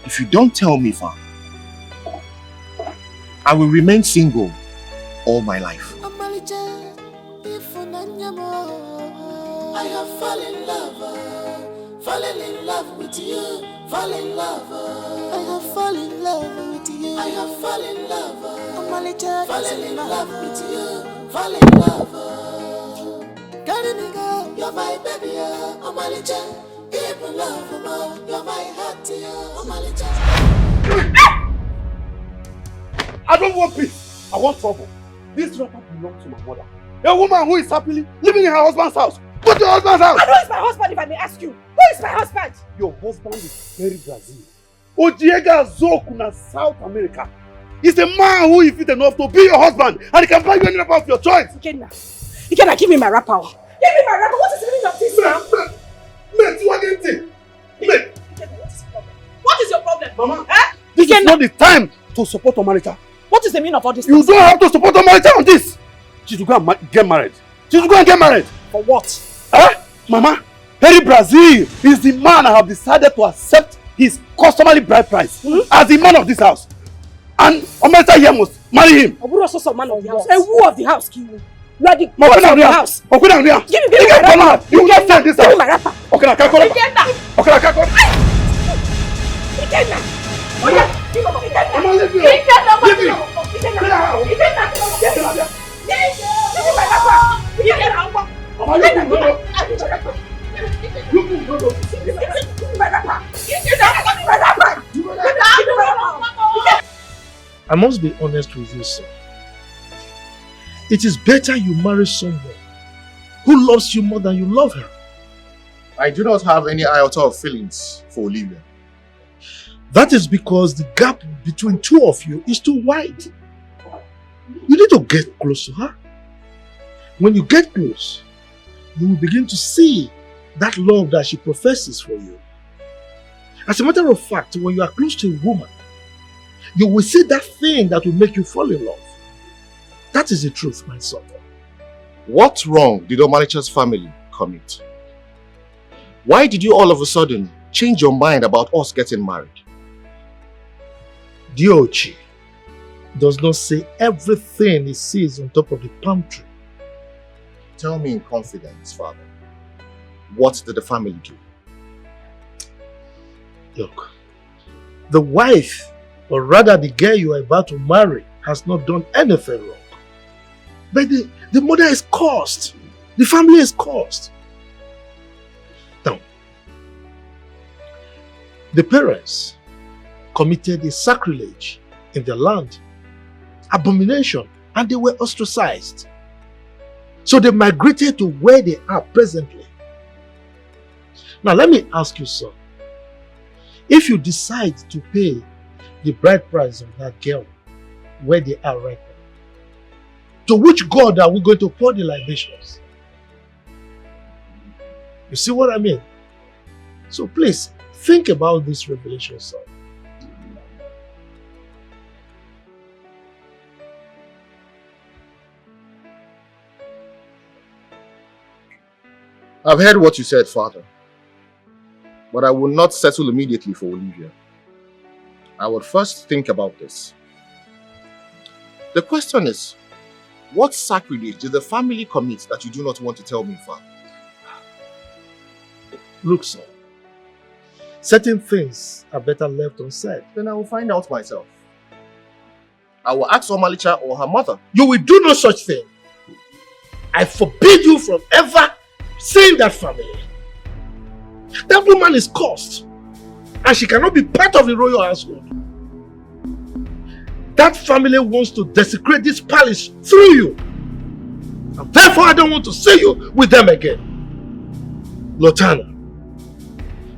[SPEAKER 11] If you don't tell me, Father, I will remain single all my life.
[SPEAKER 13] I have fallen in love with you, fall in love. I have fallen in love with you. I have fallen in love. Fallen in love with you, fall in love. Carry me, girl, you're my baby, Omalicha. Even love, you're my heart, Omalicha.
[SPEAKER 5] I don't want peace. I want trouble. This wrapper belongs to my mother. A woman who is happily living in her husband's house. Go to your husband's house.
[SPEAKER 10] And who is my husband, if I may ask you? Who is my husband?
[SPEAKER 5] Your husband is very Brazil. Ojiega Zokuna, South America. He's a man who is fit enough to be your husband, and he can buy you any wrapper of your choice.
[SPEAKER 10] Ikenna, give me my wrapper. Give me my wrapper. What is the meaning of this now?
[SPEAKER 5] Mate, what is it? Mate.
[SPEAKER 10] What is your problem?
[SPEAKER 5] Mama,
[SPEAKER 10] eh?
[SPEAKER 5] This is not the time to support Omalicha.
[SPEAKER 10] What is the meaning of all this?
[SPEAKER 5] You don't have to support Omalicha on this. She should go and get married. She should go and get married.
[SPEAKER 10] For what?
[SPEAKER 5] Mama, Harry Brazil is the man I have decided to accept his customary bride price as the man of this house. And Omalicha here must marry him.
[SPEAKER 10] Obu also some man of the house. A who of the house, Kiwu? You are the
[SPEAKER 5] boss
[SPEAKER 10] of the house.
[SPEAKER 5] Give me my wrapper. You will not sell this house.
[SPEAKER 10] Give me my wrapper.
[SPEAKER 5] Okay, I can't call him. Okay, I can't call him.
[SPEAKER 10] Ikenna. Oya, give me my wrapper.
[SPEAKER 12] I must be honest with you, sir. It is better you marry someone who loves you more than you love her.
[SPEAKER 11] I do not have any iota of feelings for Olivia.
[SPEAKER 12] That is because the gap between two of you is too wide. You need to get close to her. When you get close, you will begin to see that love that she professes for you. As a matter of fact, when you are close to a woman, you will see that thing that will make you fall in love. That is the truth, my son.
[SPEAKER 11] What wrong did Omalicha's family commit? Why did you all of a sudden change your mind about us getting married?
[SPEAKER 12] Diochi does not say everything he sees on top of the palm tree.
[SPEAKER 11] Tell me in confidence, Father. What did the family do?
[SPEAKER 12] Look, the wife, or rather the girl you are about to marry, has not done anything wrong. But the mother is cursed. The family is cursed. Now, the parents committed a sacrilege in their land, abomination, and they were ostracized. So they migrated to where they are presently. Now let me ask you, son. If you decide to pay the bride price of that girl where they are right now, to which God are we going to pour the libations? You see what I mean? So please, think about this revelation, son.
[SPEAKER 11] I've heard what you said, Father. But I will not settle immediately for Olivia. I will first think about this. The question is, what sacrilege did the family commit that you do not want to tell me, Father?
[SPEAKER 12] Look, son. Certain things are better left unsaid.
[SPEAKER 11] Then I will find out myself. I will ask Omalicha or her mother.
[SPEAKER 12] You will do no such thing. I forbid you from ever seeing that family. That woman is cursed, and she cannot be part of the royal household. That family wants to desecrate this palace through you, and therefore I don't want to see you with them again. Lotana,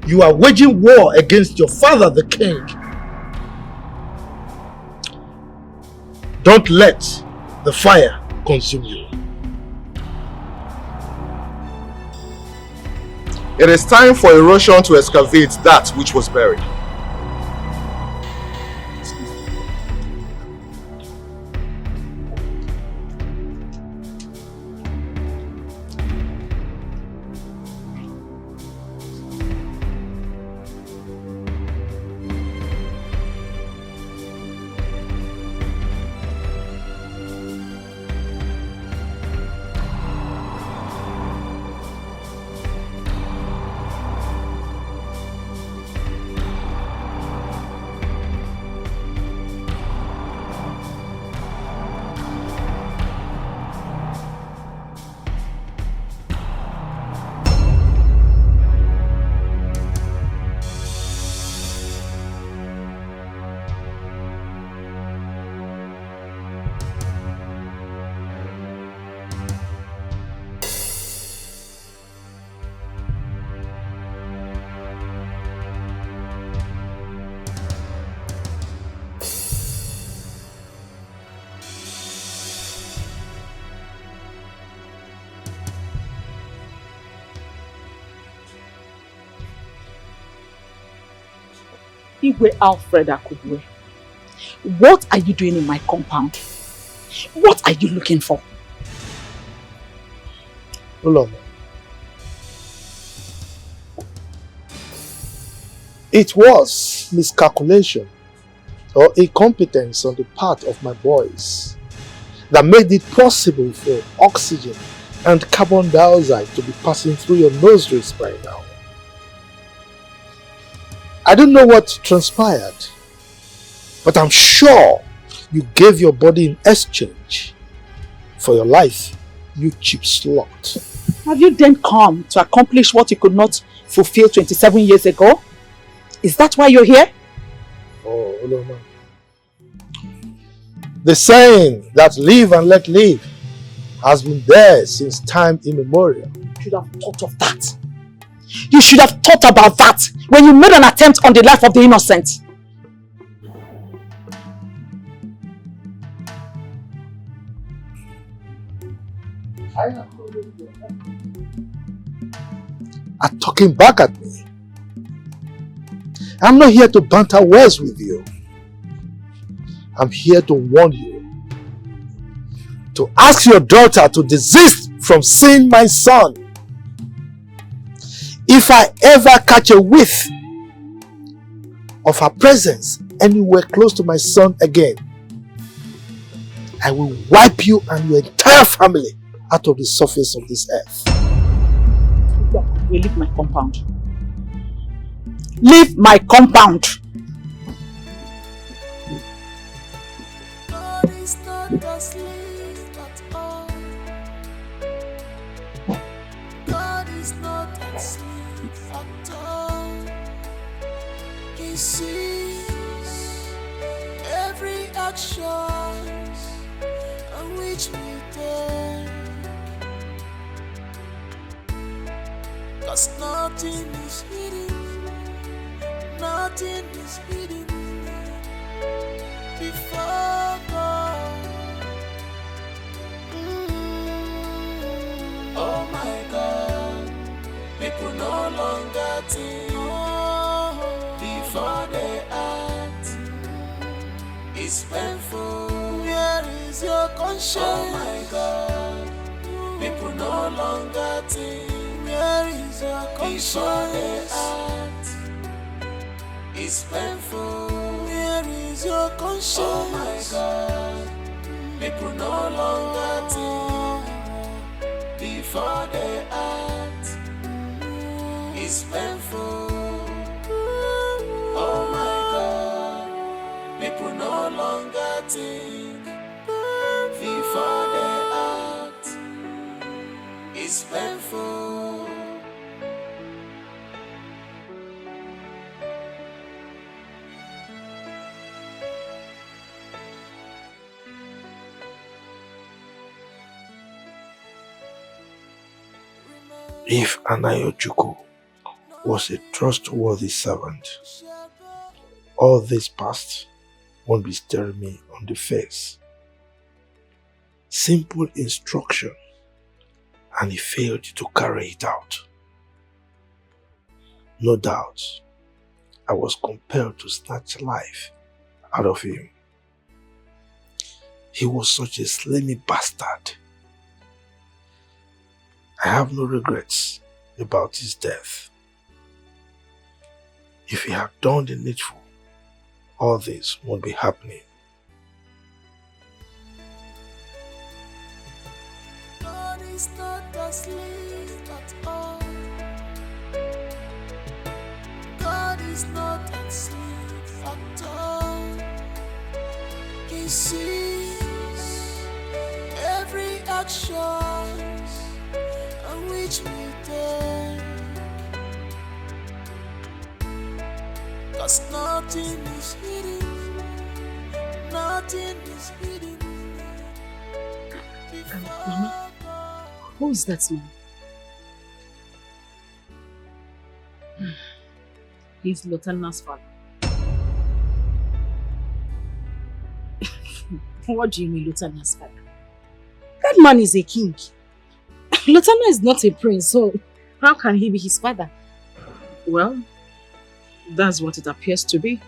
[SPEAKER 12] you are waging war against your father, the king. Don't let the fire consume you.
[SPEAKER 11] It is time for erosion to excavate that which was buried.
[SPEAKER 9] Igwe Alfred Akubwe, what are you doing in my compound? What are you looking for?
[SPEAKER 12] Uloma, it was miscalculation or incompetence on the part of my boys that made it possible for oxygen and carbon dioxide to be passing through your nostrils by now. I don't know what transpired, but I'm sure you gave your body in exchange for your life, you cheap slut.
[SPEAKER 9] Have you then come to accomplish what you could not fulfill 27 years ago? Is that why you're here?
[SPEAKER 12] Oh, Uloma. The saying that live and let live has been there since time immemorial.
[SPEAKER 9] You should have thought of that. You should have thought about that when you made an attempt on the life of the innocent.
[SPEAKER 12] Are talking back at me. I'm not here to banter words with you. I'm here to warn you. To ask your daughter to desist from seeing my son. If I ever catch a whiff of her presence anywhere close to my son again, I will wipe you and your entire family out of the surface of this earth.
[SPEAKER 9] You leave my compound. Leave my compound!
[SPEAKER 13] God is not asleep at all. God is not asleep at all. He sees every action on which we take. 'Cause nothing is hidden. Nothing is hidden before God. Oh my God, people no longer think before they act. It's painful. Where is your conscience? Oh my God, people no longer think. Where is your conscience? Before they act. It's painful. Where is your conscience? Oh my God, people no longer think before they act. It's painful. Oh my God, people no longer think before they act. It's painful.
[SPEAKER 12] If Anayojuku was a trustworthy servant, all this past won't be staring me on the face. Simple instruction, and he failed to carry it out. No doubt, I was compelled to snatch life out of him. He was such a slimy bastard. I have no regrets about his death. If he had done the needful, all this won't be happening.
[SPEAKER 13] God is not asleep at all. God is not asleep at all. He sees every action on which we take. 'Cause nothing is hidden. Nothing is hidden.
[SPEAKER 9] Mama, who is that man? He's Lotana's father. What do you mean, Lotana's father? That man is a king. Lotana is not a prince, so how can he be his father? Well, that's what it appears to be.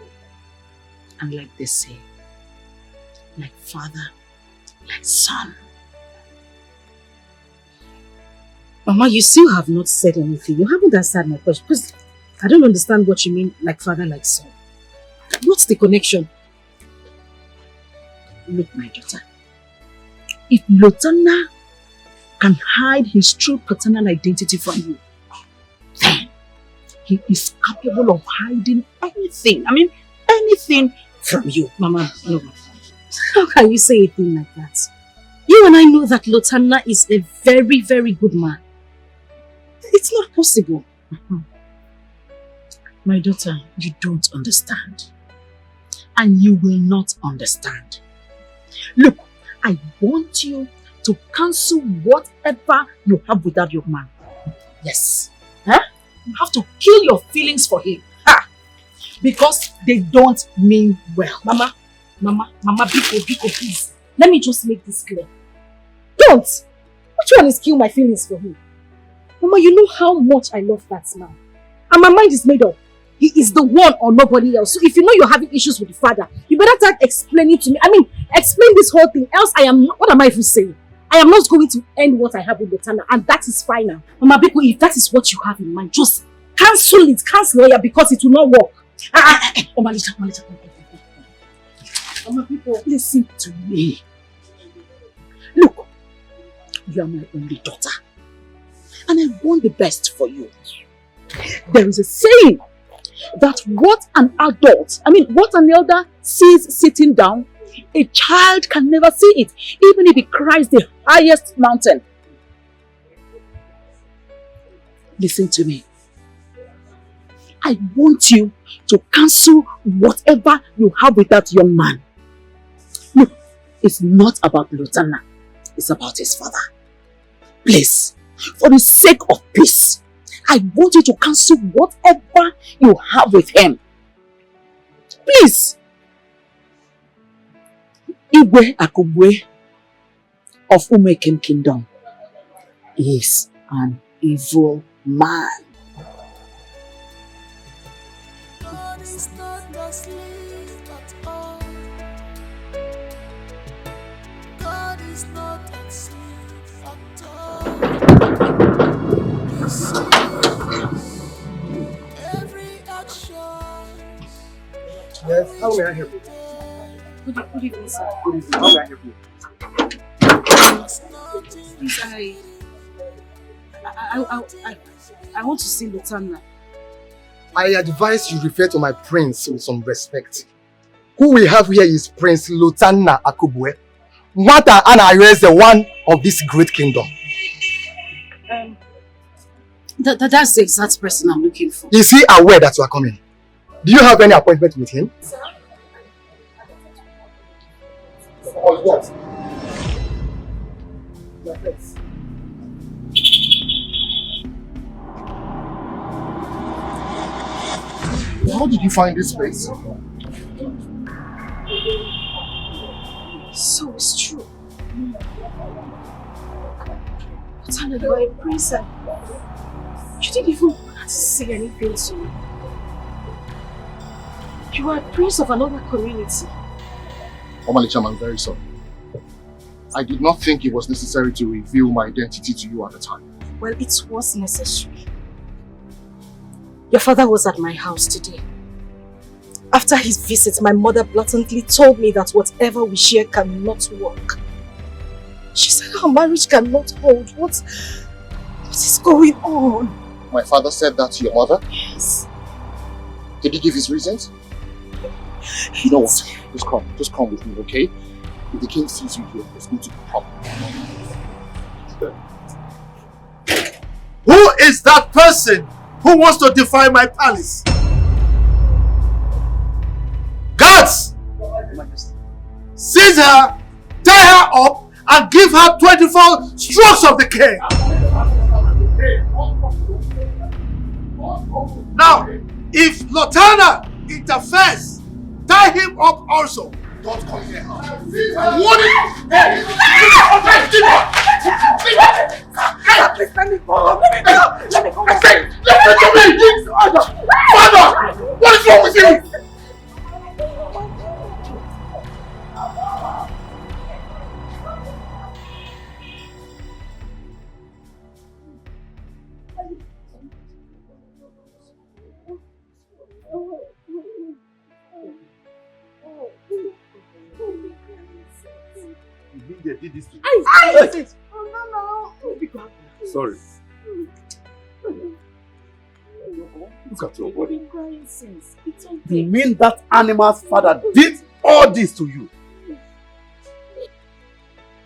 [SPEAKER 9] And like they say, like father, like son. Mama, you still have not said anything. You haven't answered my question. Because I don't understand what you mean, like father, like son. What's the connection? Look, my daughter. If Lotana can hide his true paternal identity from you, then he is capable of hiding anything. I mean, anything from you. Mama, no. How can you say a thing like that? You and I know that Lotana is a very, very good man. It's not possible. My daughter, you don't understand. And you will not understand. Look, I want you to cancel whatever you have with that young man. Yes. Huh? You have to kill your feelings for him. Ha! Because they don't mean well. Mama, Biko, please. Let me just make this clear. Don't! Which one is kill my feelings for him? Mama, you know how much I love that man. And my mind is made up. He is the one or nobody else. So if you know you're having issues with the father, you better start explaining to me. I mean, explain this whole thing. Else I am not, what am I even saying? I am not going to end what I have with Lotana, and that is final. Mama Biko, if that is what you have in mind, just cancel it. Cancel it because it will not work. Malisha. Mama Biko, listen to me. Look, You are my only daughter. And I want the best for you. There is a saying that what an elder sees sitting down, a child can never see it, even if he cries the highest mountain. Listen to me. I want you to cancel whatever you have with that young man. Look, it's not about Lutana. It's about his father. Please, for the sake of peace, I want you to cancel whatever you have with him. Please. Igwe Akubwe of Umekem Kingdom is an evil man.
[SPEAKER 13] God is not asleep at all. God is not asleep at all. He sees every action.
[SPEAKER 16] Yes, how may I help you?
[SPEAKER 9] Good evening, sir.
[SPEAKER 16] Good evening, how may I help you?
[SPEAKER 9] Please, I want to see Lutana.
[SPEAKER 17] I advise you refer to my prince with some respect. Who we have here is Prince Lutana Akubwe. Mata Ana is the one of this great kingdom.
[SPEAKER 9] That's the exact person I'm looking for.
[SPEAKER 17] Is he aware that you are coming? Do you have any appointment with him? Or what? How did you find this place?
[SPEAKER 9] So it's true. Lutana, you are a prince and you didn't even have to say anything to me. You are a prince of another community.
[SPEAKER 11] Omalicham, I'm very sorry. I did not think it was necessary to reveal my identity to you at the time.
[SPEAKER 9] Well, it was necessary. Your father was at my house today. After his visit, my mother blatantly told me that whatever we share cannot work. She said our marriage cannot hold. What is going on?
[SPEAKER 11] My father said that to your mother?
[SPEAKER 9] Yes.
[SPEAKER 11] Did he give his reasons? You know what? Just come with me, okay? If the king sees you here, there's going to be a problem.
[SPEAKER 12] Who is that person who wants to defy my palace? Guards! Seize her, tie her up, and give her 24 strokes of the cane. Now, if Lutana interferes, tie him up also.
[SPEAKER 11] Don't come here.
[SPEAKER 12] I want it.
[SPEAKER 16] Please let me go. Let me go.
[SPEAKER 12] Listen to me. Father, what is wrong with you?
[SPEAKER 5] They did this to you.
[SPEAKER 16] I did it. Oh, no.
[SPEAKER 5] Sorry. Look at your body. You mean that animal's father did all this to you?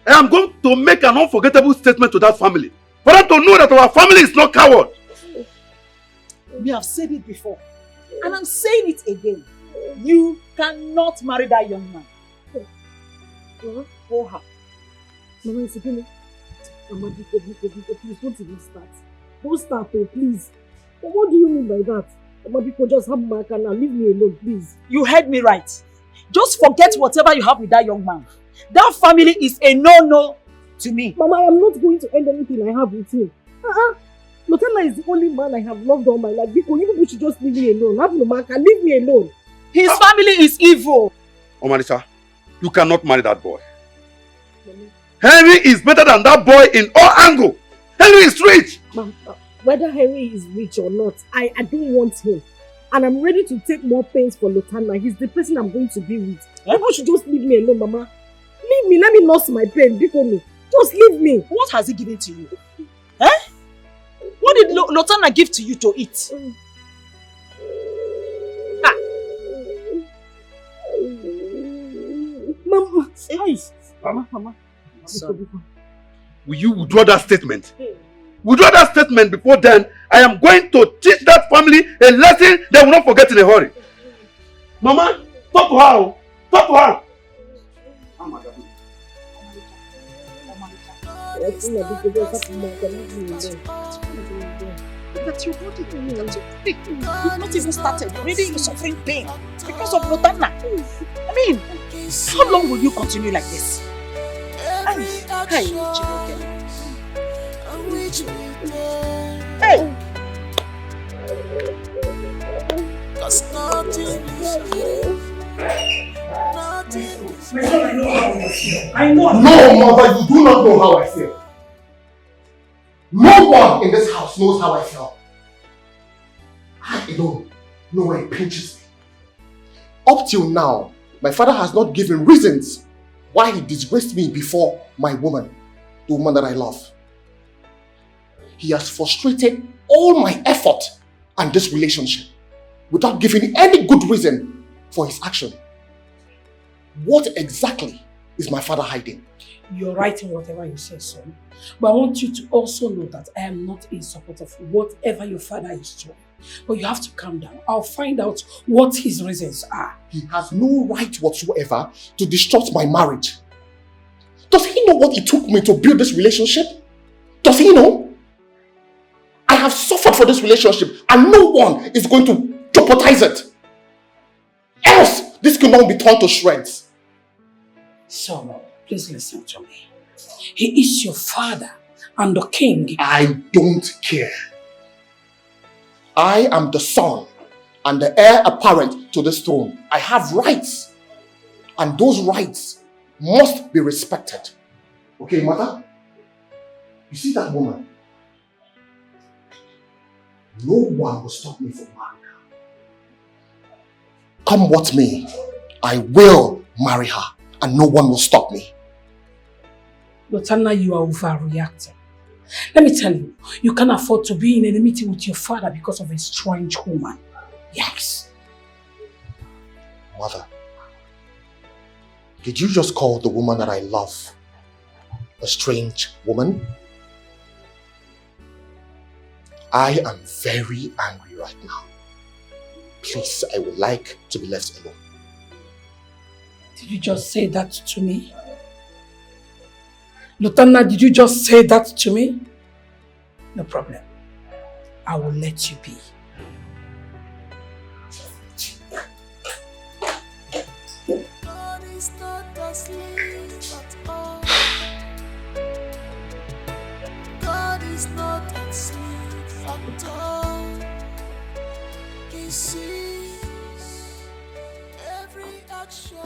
[SPEAKER 5] I am going to make an unforgettable statement to that family. For them to know that our family is not coward.
[SPEAKER 9] We have said it before. And I'm saying it again. You cannot marry that young man. Go her.
[SPEAKER 10] Mama, it's okay. Mama, please don't even start. Don't start, please. But what do you mean by that? Mama, because just have my car now. Leave me alone, please.
[SPEAKER 9] You heard me right. Just forget whatever you have with that young man. That family is a no-no to me.
[SPEAKER 10] Mama, I am not going to end anything I have with him. Lutana is the only man I have loved all my life. Because you people should just leave me alone. Have no man can leave me alone.
[SPEAKER 9] His family is evil.
[SPEAKER 5] Omanisha, you cannot marry that boy. Henry is better than that boy in all angles. Henry is rich.
[SPEAKER 10] Mom, whether Henry is rich or not, I don't want him. And I'm ready to take more pains for Lutana. He's the person I'm going to be with. People should just leave me alone, Mama. Leave me. Let me nurse my pain. Just
[SPEAKER 19] course, leave me.
[SPEAKER 20] What has he given to you? Eh? What did Lotana give to you to eat?
[SPEAKER 19] Mama.
[SPEAKER 20] Hey.
[SPEAKER 5] Mama. Will you withdraw that statement? Withdraw that statement before then. I am going to teach that family a lesson they will not forget in a hurry. Mama, talk to her. Talk to her.
[SPEAKER 20] That's your body. That's your body. You've not even started. Already you're suffering pain because of Lotana. I mean, how long will you continue like this? Hey!
[SPEAKER 13] Cause nothing is
[SPEAKER 12] My son, I know how I feel. I
[SPEAKER 11] No,
[SPEAKER 12] know.
[SPEAKER 11] mother, you do not know how I feel. No one in this house knows how I feel. I alone know where it pinches me. Up till now, my father has not given reasons why he disgraced me before my woman, the woman that I love. He has frustrated all my effort and this relationship without giving any good reason for his action. What exactly is my father hiding?
[SPEAKER 10] You're right in whatever you say, son. But I want you to also know that I am not in support of whatever your father is doing. But you have to calm down. I'll find out what his reasons are.
[SPEAKER 11] He has no right whatsoever to disrupt my marriage. Does he know what it took me to build this relationship? Does he know? I have suffered for this relationship and no one is going to jeopardize it. Else, this cannot be torn to shreds.
[SPEAKER 10] So, please listen to me. He is your father and the king.
[SPEAKER 11] I don't care. I am the son and the heir apparent to this throne. I have rights. And those rights must be respected. Okay, mother? You see that woman? No one will stop me from marrying her. Come what may, I will marry her and no one will stop me.
[SPEAKER 10] Lotana, you are overreacting. Let me tell you, you can't afford to be in enmity with your father because of a strange woman. Yes.
[SPEAKER 11] Mother, did you just call the woman that I love a strange woman? I am very angry right now. Please, I would like to be left alone.
[SPEAKER 10] Did you just say that to me? Lotana, did you just say that to me? No problem. I will let you be.
[SPEAKER 13] God is not asleep at all. God is not asleep at all. He sees every action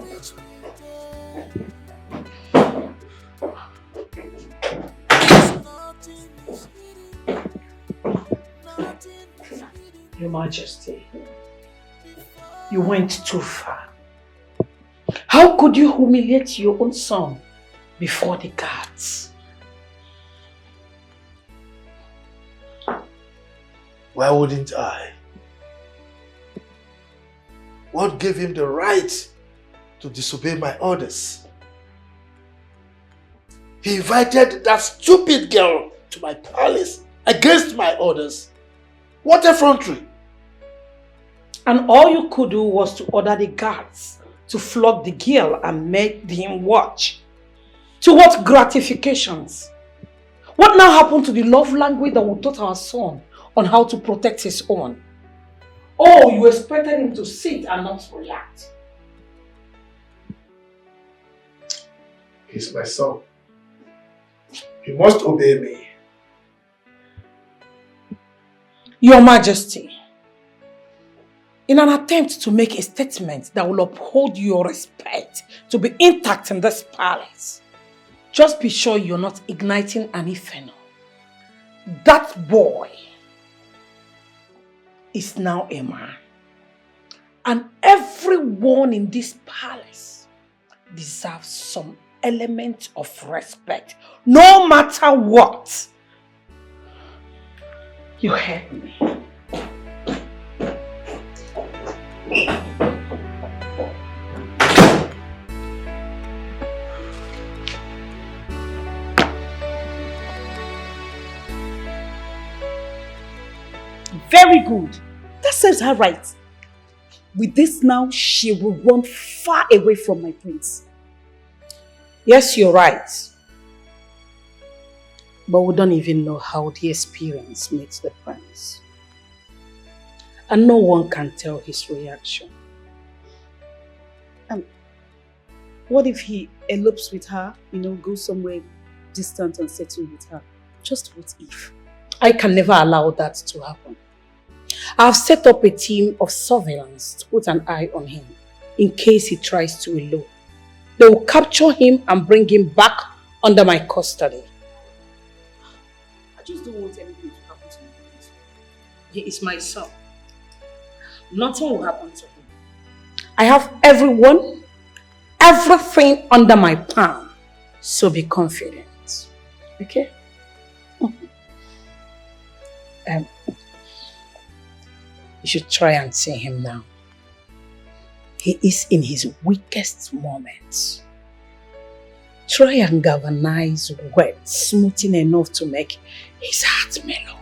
[SPEAKER 13] which we do.
[SPEAKER 10] Your Majesty, you went too far. How could you humiliate your own son before the gods?
[SPEAKER 12] Why wouldn't I? What gave him the right to disobey my orders? He invited that stupid girl to my palace against my orders. What effrontery!
[SPEAKER 10] And all you could do was to order the guards to flog the girl and make him watch. To what gratifications? What now happened to the love language that we taught our son on how to protect his own? Oh, you expected him to sit and not react.
[SPEAKER 12] He's my son. He must obey me.
[SPEAKER 10] Your Majesty, in an attempt to make a statement that will uphold your respect to be intact in this palace, just be sure you're not igniting an inferno. That boy is now a man. And everyone in this palace deserves some element of respect, no matter what. You heard me.
[SPEAKER 9] Very good. That serves her right. With this now, she will run far away from my prince.
[SPEAKER 10] Yes, you're right. But we don't even know how the experience meets the prince. And no one can tell his reaction.
[SPEAKER 9] What if he elopes with her, goes somewhere distant and settle with her? Just what if?
[SPEAKER 10] I can never allow that to happen. I've set up a team of surveillance to put an eye on him in case he tries to elope. They will capture him and bring him back under my custody.
[SPEAKER 9] I just don't want anything to happen to him.
[SPEAKER 10] He is my son. Nothing will happen to him. I have everything under my palm. So be confident. Okay? You should try and see him now. He is in his weakest moments. Try and galvanize words smoothing enough to make his heart mellow.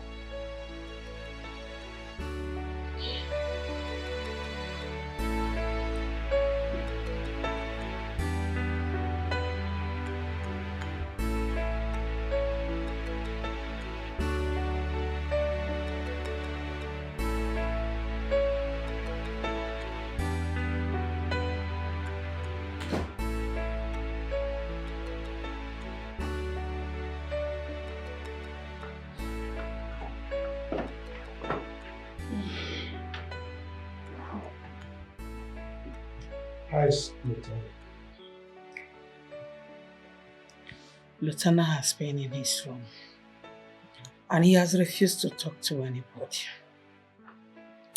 [SPEAKER 10] Lieutenant has been in his room and he has refused to talk to anybody.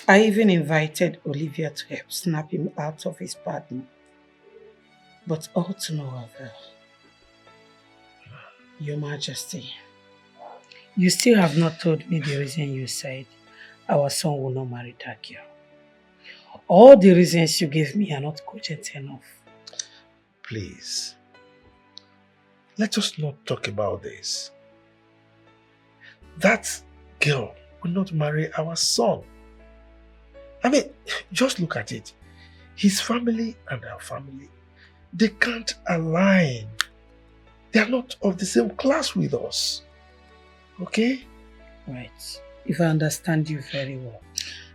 [SPEAKER 10] I even invited Olivia to help snap him out of his partner, but all to no avail. Your Majesty, you still have not told me the reason you said our son will not marry that girl. All the reasons you gave me are not cogent enough.
[SPEAKER 12] Please, let us not talk about this. That girl will not marry our son. I mean, just look at it. His family and our family, they can't align. They are not of the same class with us. Okay?
[SPEAKER 10] Right. If I understand you very well,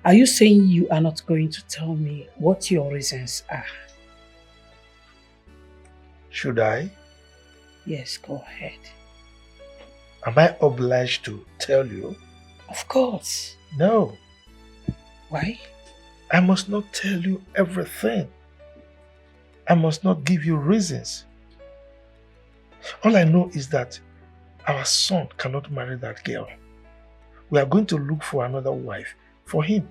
[SPEAKER 10] are you saying you are not going to tell me what your reasons are?
[SPEAKER 12] Should I?
[SPEAKER 10] Yes, go ahead.
[SPEAKER 12] Am I obliged to tell you?
[SPEAKER 10] Of course.
[SPEAKER 12] No.
[SPEAKER 10] Why?
[SPEAKER 12] I must not tell you everything. I must not give you reasons. All I know is that our son cannot marry that girl. We are going to look for another wife for him.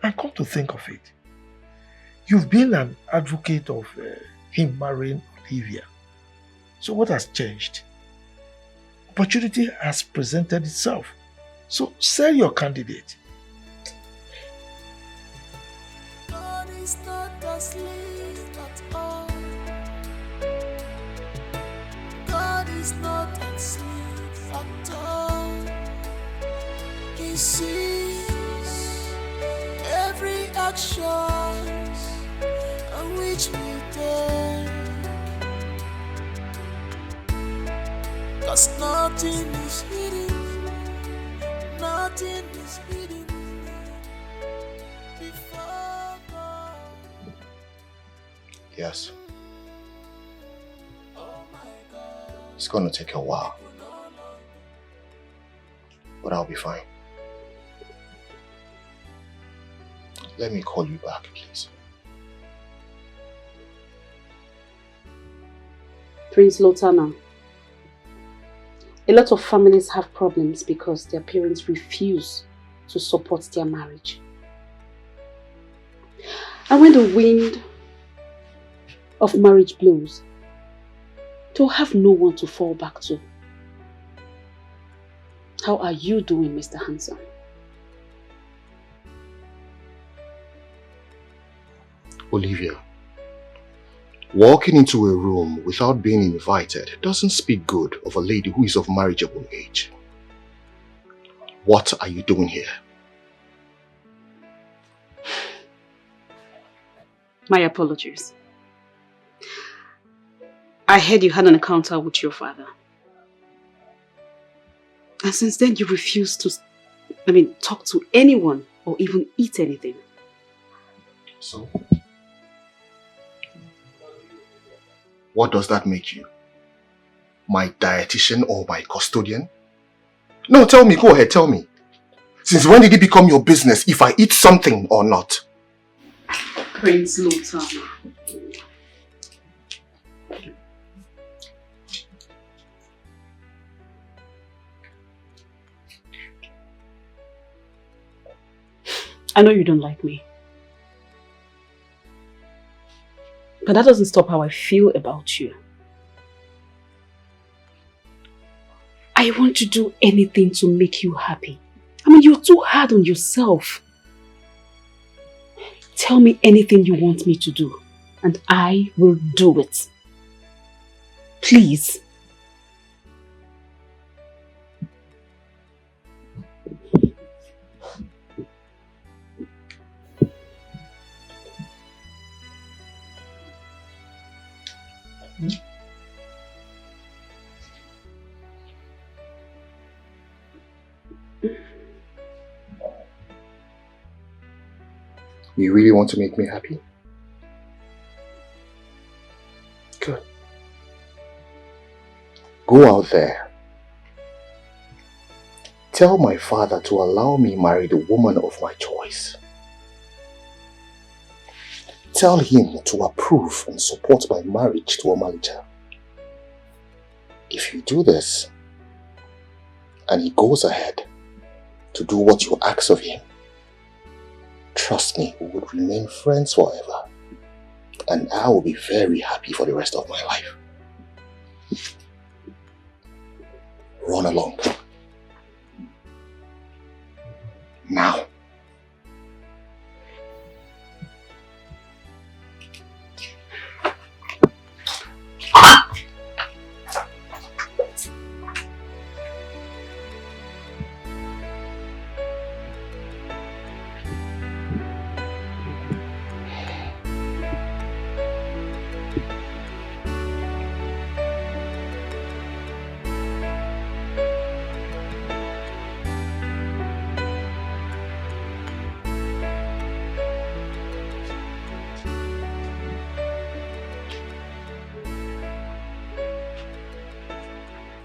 [SPEAKER 12] And come to think of it, you've been an advocate of him marrying Olivia. So what has changed? Opportunity has presented itself. So sell your candidate.
[SPEAKER 13] God is not asleep at all. God is not asleep at all. He sees every action on which we take. 'Cause nothing is hidden, nothing is hidden before God.
[SPEAKER 11] Yes. It's going to take a while. But I'll be fine. Let me call you back, please.
[SPEAKER 9] Prince Lotana, a lot of families have problems because their parents refuse to support their marriage. And when the wind of marriage blows, to have no one to fall back to. How are you doing, Mr. Handsome?
[SPEAKER 11] Olivia, walking into a room without being invited doesn't speak good of a lady who is of marriageable age. What are you doing here?
[SPEAKER 9] My apologies. I heard you had an encounter with your father. And since then you refuse to, talk to anyone or even eat anything.
[SPEAKER 11] So? What does that make you? My dietitian or my custodian? No, tell me, go ahead, tell me. Since when did it become your business if I eat something or not?
[SPEAKER 9] Prince Lothar. I know you don't like me. But that doesn't stop how I feel about you. I want to do anything to make you happy. You're too hard on yourself. Tell me anything you want me to do, and I will do it. Please.
[SPEAKER 11] You really want to make me happy? Good. Go out there. Tell my father to allow me marry the woman of my choice. Tell him to approve and support my marriage to Omalicha. If you do this, and he goes ahead to do what you ask of him, trust me, we would remain friends forever. And I will be very happy for the rest of my life. Run along. Now.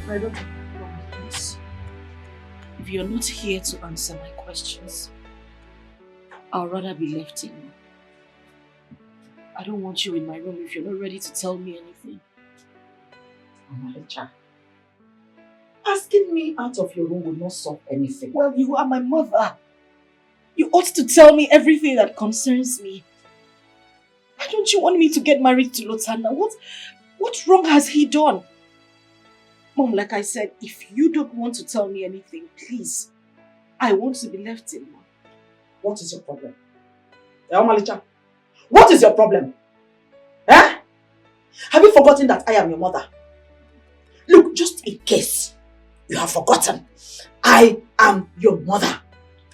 [SPEAKER 20] I don't have please. If you're not here to answer my questions, I'll rather be left alone. I don't want you in my room if you're not ready to tell me anything.
[SPEAKER 19] Omalicha, asking me out of your room will not solve anything.
[SPEAKER 20] Well, you are my mother. You ought to tell me everything that concerns me. Why don't you want me to get married to Lotana? What wrong has he done? Mom, like I said, if you don't want to tell me anything, please, I want to be left alone.
[SPEAKER 19] What is your problem? Omalicha, what is your problem? Eh? Have you forgotten that I am your mother? Look, just in case you have forgotten, I am your mother.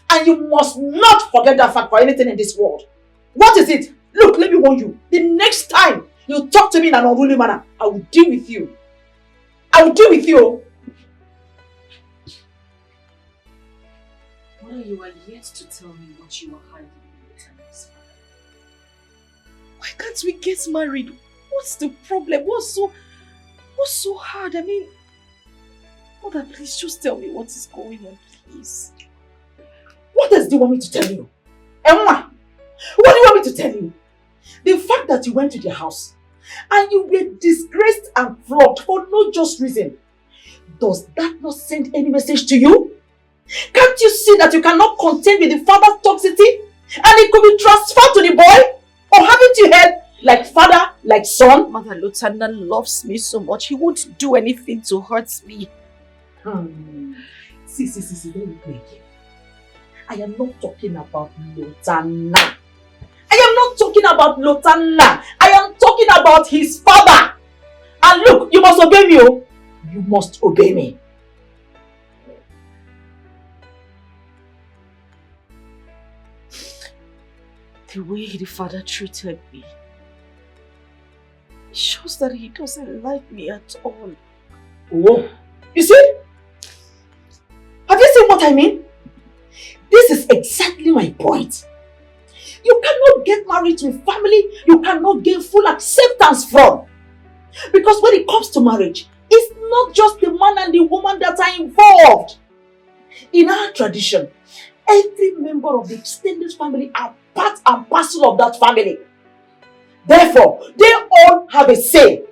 [SPEAKER 19] And you must not forget that fact for anything in this world. What is it? Look, let me warn you. The next time you talk to me in an unruly manner, I will deal with you. I will deal with you.
[SPEAKER 20] Mother, you are yet to tell me what you are hiding in your times. Why can't we get married? What's the problem? What's so hard? Mother, please just tell me what is going on, please.
[SPEAKER 19] What else do you want me to tell you? Emma, what do you want me to tell you? The fact that you went to their house and you were disgraced and flogged for no just reason, does that not send any message to you? Can't you see that you cannot contend with the father's toxicity and it could be transferred to the boy? Or haven't you heard Like father, like son.
[SPEAKER 20] Mother, Lieutenant loves me so much. He won't do anything to hurt me.
[SPEAKER 19] See, don't look me again. I am not talking about Lieutenant. I am not talking about Lieutenant. I am talking about his father. And look, you must obey me, oh. You must obey me.
[SPEAKER 20] The way the father treated me, it shows that he doesn't like me at all.
[SPEAKER 19] Oh, you see? Have you seen what I mean? This is exactly my point. You cannot get married to a family you cannot gain full acceptance from. Because when it comes to marriage, it's not just the man and the woman that are involved. In our tradition, every member of the extended family are part and parcel of that family. Therefore, they all have a say.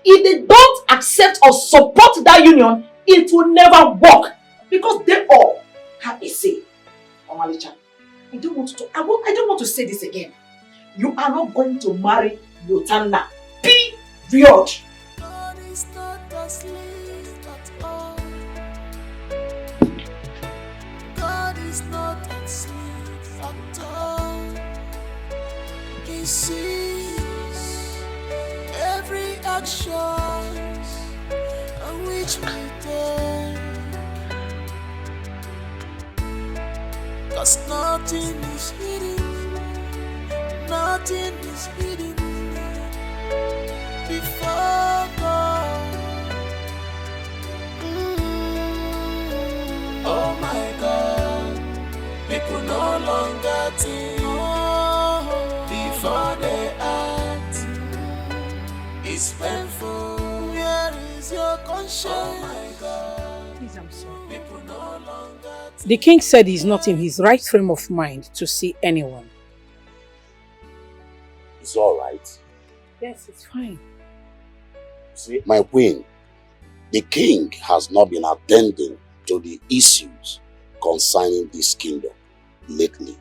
[SPEAKER 19] If they don't accept or support that union, it will never work. Because they all have a say. Omalicha, I don't want to say this again. You are not going to marry Lieutenant. Period.
[SPEAKER 13] God is not asleep at all. God is not asleep at all. He sees every action on which we take. 'Cause nothing is hidden, nothing is hidden before God. Oh my God, people no longer think before they act. It's painful. Where is your conscience? Oh my God,
[SPEAKER 10] Please, I'm sorry.
[SPEAKER 13] people no longer think.
[SPEAKER 10] The king said he's not in his right frame of mind to see anyone.
[SPEAKER 3] It's all right.
[SPEAKER 10] Yes, it's fine.
[SPEAKER 3] See, my queen, the king has not been attending to the issues concerning this kingdom lately.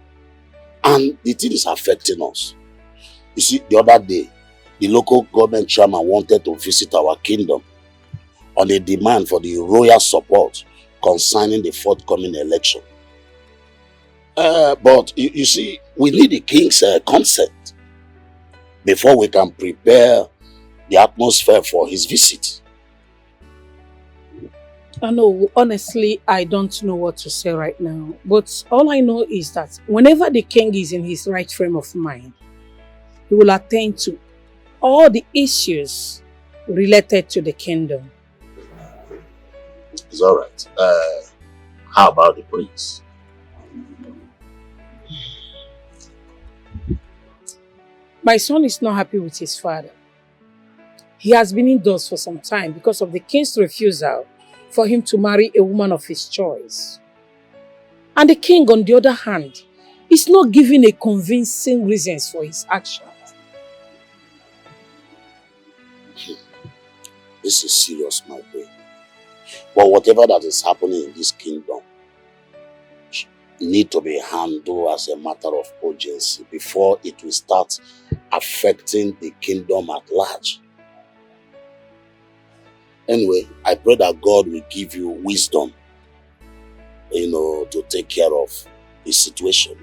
[SPEAKER 3] And the thing is affecting us. You see, the other day, the local government chairman wanted to visit our kingdom on a demand for the royal support concerning the forthcoming election. But you see, we need the king's consent before we can prepare the atmosphere for his visit.
[SPEAKER 10] I know, honestly, I don't know what to say right now. But all I know is that whenever the king is in his right frame of mind, he will attend to all the issues related to the kingdom.
[SPEAKER 3] It's all right. How about the prince?
[SPEAKER 10] My son is not happy with his father. He has been indoors for some time because of the king's refusal for him to marry a woman of his choice. And the king, on the other hand, is not giving a convincing reasons for his actions.
[SPEAKER 3] This is serious, my boy. But whatever that is happening in this kingdom need to be handled as a matter of urgency before it will start affecting the kingdom at large. Anyway, I pray that God will give you wisdom, to take care of the situation.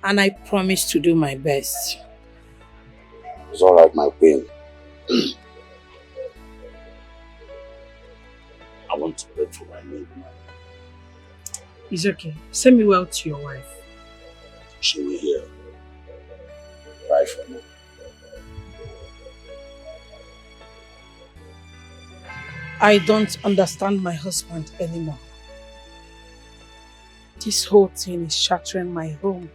[SPEAKER 10] And I promise to do my best.
[SPEAKER 3] It's all right, my queen. I want to pray for my maid.
[SPEAKER 10] It's okay. Send me well to your wife.
[SPEAKER 3] She will hear. Pray for me.
[SPEAKER 10] I don't understand my husband anymore. This whole thing is shattering my home.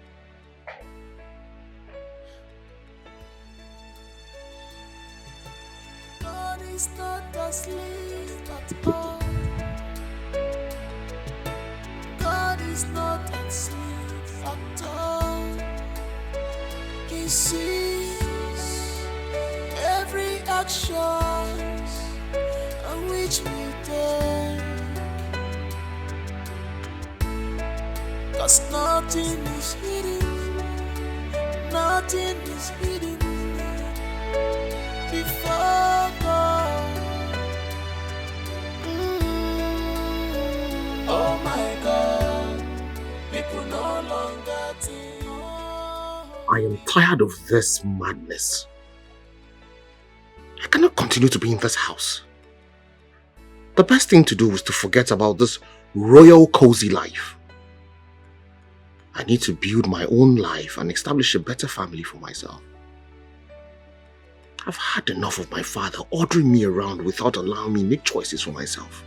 [SPEAKER 13] God is not asleep at all. God is not asleep at all. He sees every action on which we take. 'Cause nothing is hidden, nothing is hidden before God. Oh my God, people no longer think.
[SPEAKER 11] I am tired of this madness. I cannot continue to be in this house. The best thing to do is to forget about this royal cozy life. I need to build my own life and establish a better family for myself. I've had enough of my father ordering me around without allowing me to make choices for myself.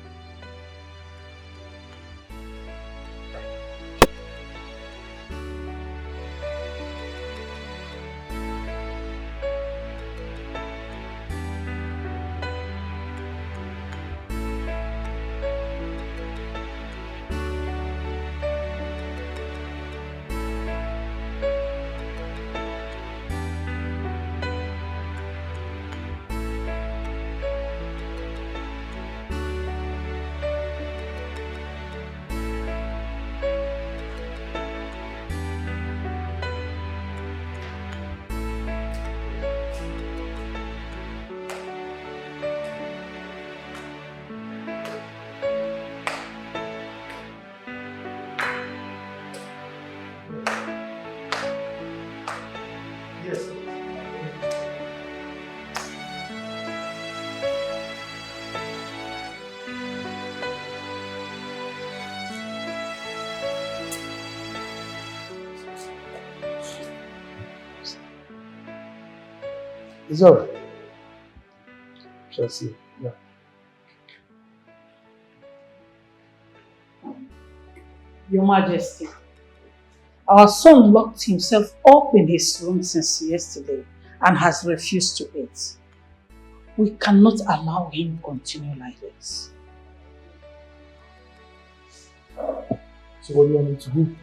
[SPEAKER 12] It's alright. Shall see. Yeah.
[SPEAKER 10] Your Majesty, our son locked himself up in his room since yesterday and has refused to eat. We cannot allow him to continue like this.
[SPEAKER 12] So what do you want me to do?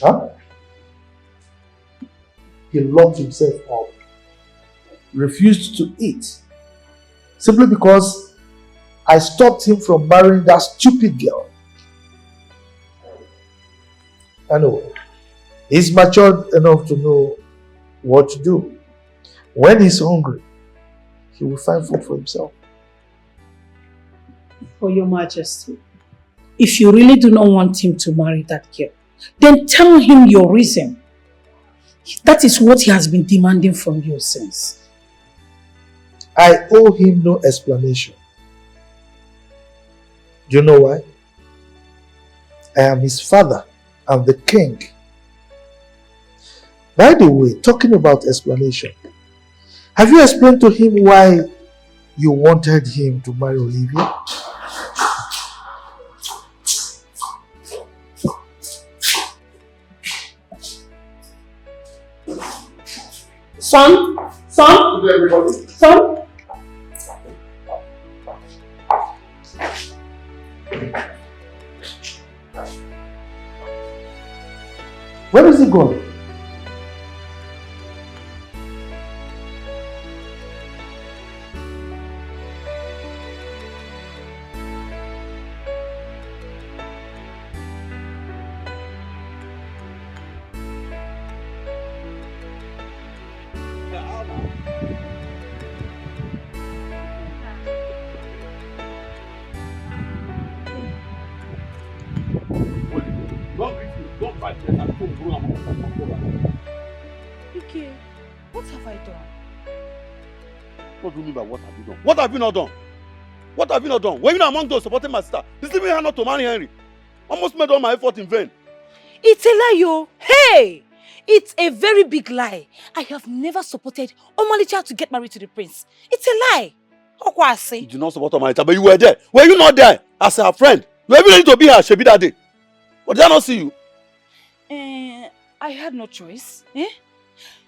[SPEAKER 12] Huh? He locked himself up, refused to eat, simply because I stopped him from marrying that stupid girl. Anyway, he's matured enough to know what to do. When he's hungry, he will find food for himself.
[SPEAKER 10] For Your Majesty, if you really do not want him to marry that girl, then tell him your reason. That is what he has been demanding from you since.
[SPEAKER 12] I owe him no explanation. Do you know why? I am his father and the king. By the way, talking about explanation, have you explained to him why you wanted him to marry Olivia?
[SPEAKER 10] Son? Son?
[SPEAKER 12] Good day, everybody.
[SPEAKER 10] Son?
[SPEAKER 12] Where is he going?
[SPEAKER 6] Okay, what have I done?
[SPEAKER 5] What do you mean by what have you done? What have you not done? What have you not done? Were you not among those supporting my sister? Deceiving her not to marry Henry? Almost made all my effort in vain.
[SPEAKER 6] It's a lie, yo. Hey! It's a very big lie. I have never supported Omalicha to get married to the prince. It's a lie.
[SPEAKER 5] You did not support Omalicha, but you were there. Were you not there as her friend? You were even ready to be her Shebi that day. But did I not see you?
[SPEAKER 6] I had no choice.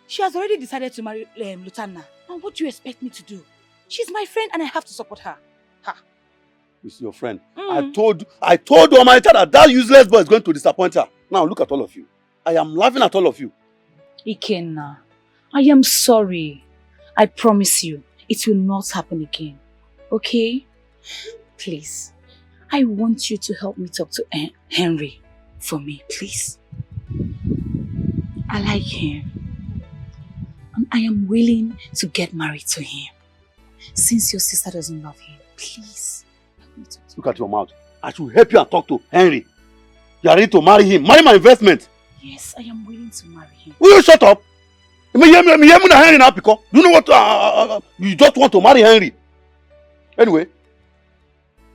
[SPEAKER 6] She has already decided to marry Lutana. And what do you expect me to do? She's my friend and I have to support her.
[SPEAKER 5] It's your friend. I told Omalicha that useless boy is going to disappoint her. Now look at all of you. I am laughing at all of you.
[SPEAKER 9] Ikenna, I am sorry. I promise you, it will not happen again. Okay? Please, I want you to help me talk to Henry for me, please.
[SPEAKER 6] I like him. And I am willing to get married to him. Since your sister doesn't love him, please.
[SPEAKER 5] Look at your mouth. I should help you and talk to Henry. You are ready to marry him. Marry my investment.
[SPEAKER 6] Yes, I am willing to marry him.
[SPEAKER 5] Will you shut up? Henry now because you know what? You just want to marry Henry. Anyway,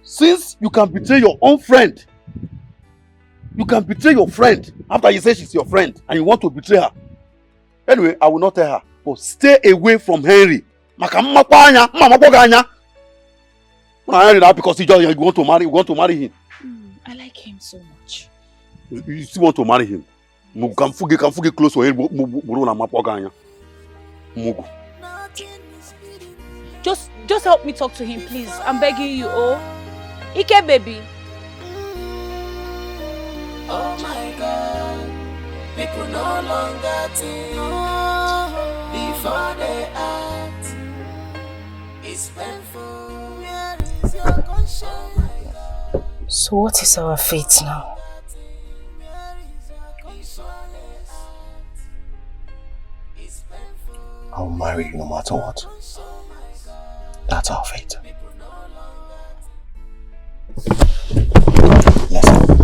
[SPEAKER 5] since you can betray your own friend, you can betray your friend after you say she's your friend and you want to betray her. Anyway, I will not tell her, but stay away from Henry. Henry now because you want to marry him.
[SPEAKER 6] I like him so much.
[SPEAKER 5] You still want to marry him? Can forget close to him.
[SPEAKER 6] Just help me talk to him, please. I'm begging you, oh. Ike, baby.
[SPEAKER 13] Oh my God, people no longer think before they act. It's painful. Where is your conscience?
[SPEAKER 10] So what is our fate now?
[SPEAKER 11] I'll marry you no matter what. That's our fate. Listen,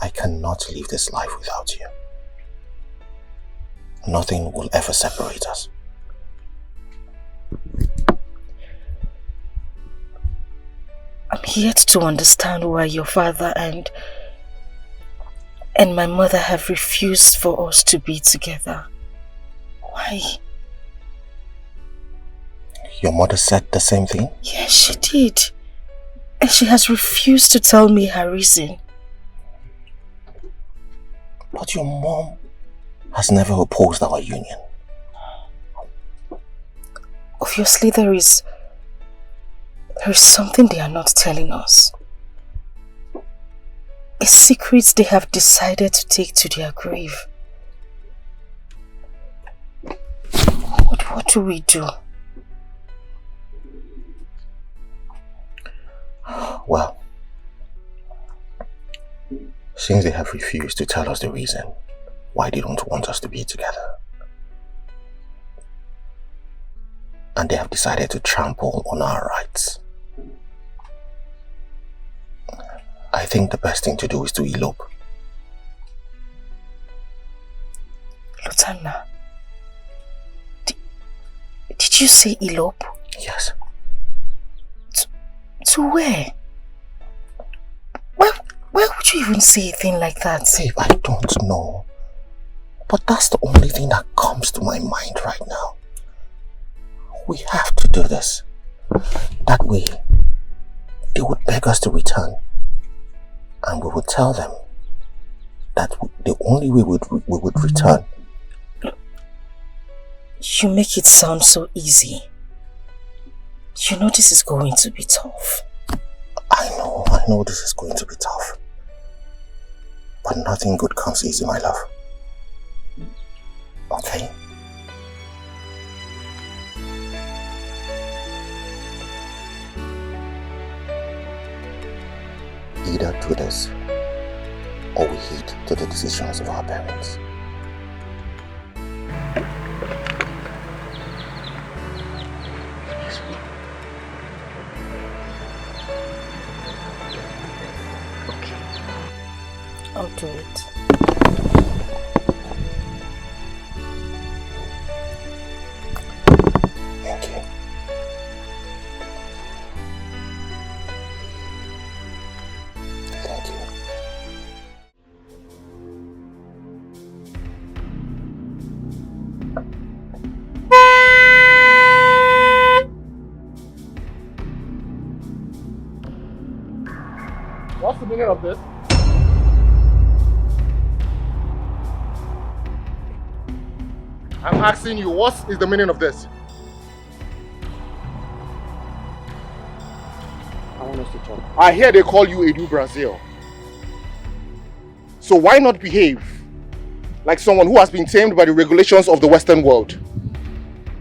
[SPEAKER 11] I cannot live this life without you. Nothing will ever separate us.
[SPEAKER 10] I'm yet to understand why your father and my mother have refused for us to be together. Why?
[SPEAKER 11] Your mother said the same thing?
[SPEAKER 10] Yes, she did. And she has refused to tell me her reason.
[SPEAKER 11] But your mom has never opposed our union.
[SPEAKER 10] Obviously there is something they are not telling us. A secret they have decided to take to their grave. What do we do?
[SPEAKER 11] Well, since they have refused to tell us the reason why they don't want us to be together, and they have decided to trample on our rights, I think the best thing to do is to elope.
[SPEAKER 10] Lieutenant, did you say elope?
[SPEAKER 11] Yes.
[SPEAKER 10] To where? Why would you even say a thing like that?
[SPEAKER 11] Babe, I don't know. But that's the only thing that comes to my mind right now. We have to do this. That way, they would beg us to return. And we would tell them that the only way we would return.
[SPEAKER 10] You make it sound so easy. You know this is going to be tough.
[SPEAKER 11] I know this is going to be tough. But nothing good comes easy, my love. Okay? Either do this, or we heed to the decisions of our parents.
[SPEAKER 10] I'll do it.
[SPEAKER 11] Thank you. Thank you.
[SPEAKER 12] What's the meaning of this? I'm asking you, what is the meaning of this? I want us to talk. I hear they call you Edu Brazil. So why not behave like someone who has been tamed by the regulations of the Western world?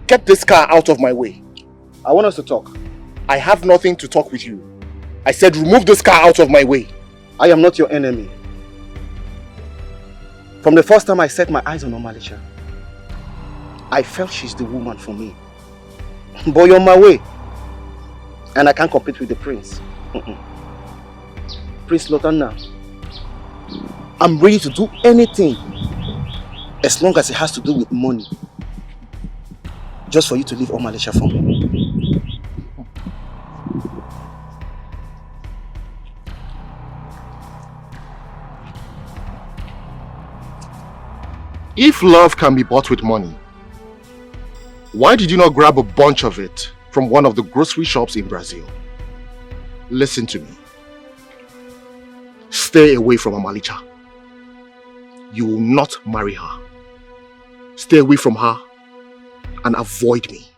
[SPEAKER 12] Get this car out of my way. I want us to talk. I have nothing to talk with you. I said remove this car out of my way. I am not your enemy.
[SPEAKER 18] From the first time I set my eyes on Omalicha, I felt she's the woman for me. But you're on my way. And I can't compete with the prince. Prince Lotanna, I'm ready to do anything as long as it has to do with money. Just for you to leave Omalicha for me.
[SPEAKER 11] If love can be bought with money, why did you not grab a bunch of it from one of the grocery shops in Brazil? Listen to me. Stay away from Omalicha. You will not marry her. Stay away from her and avoid me.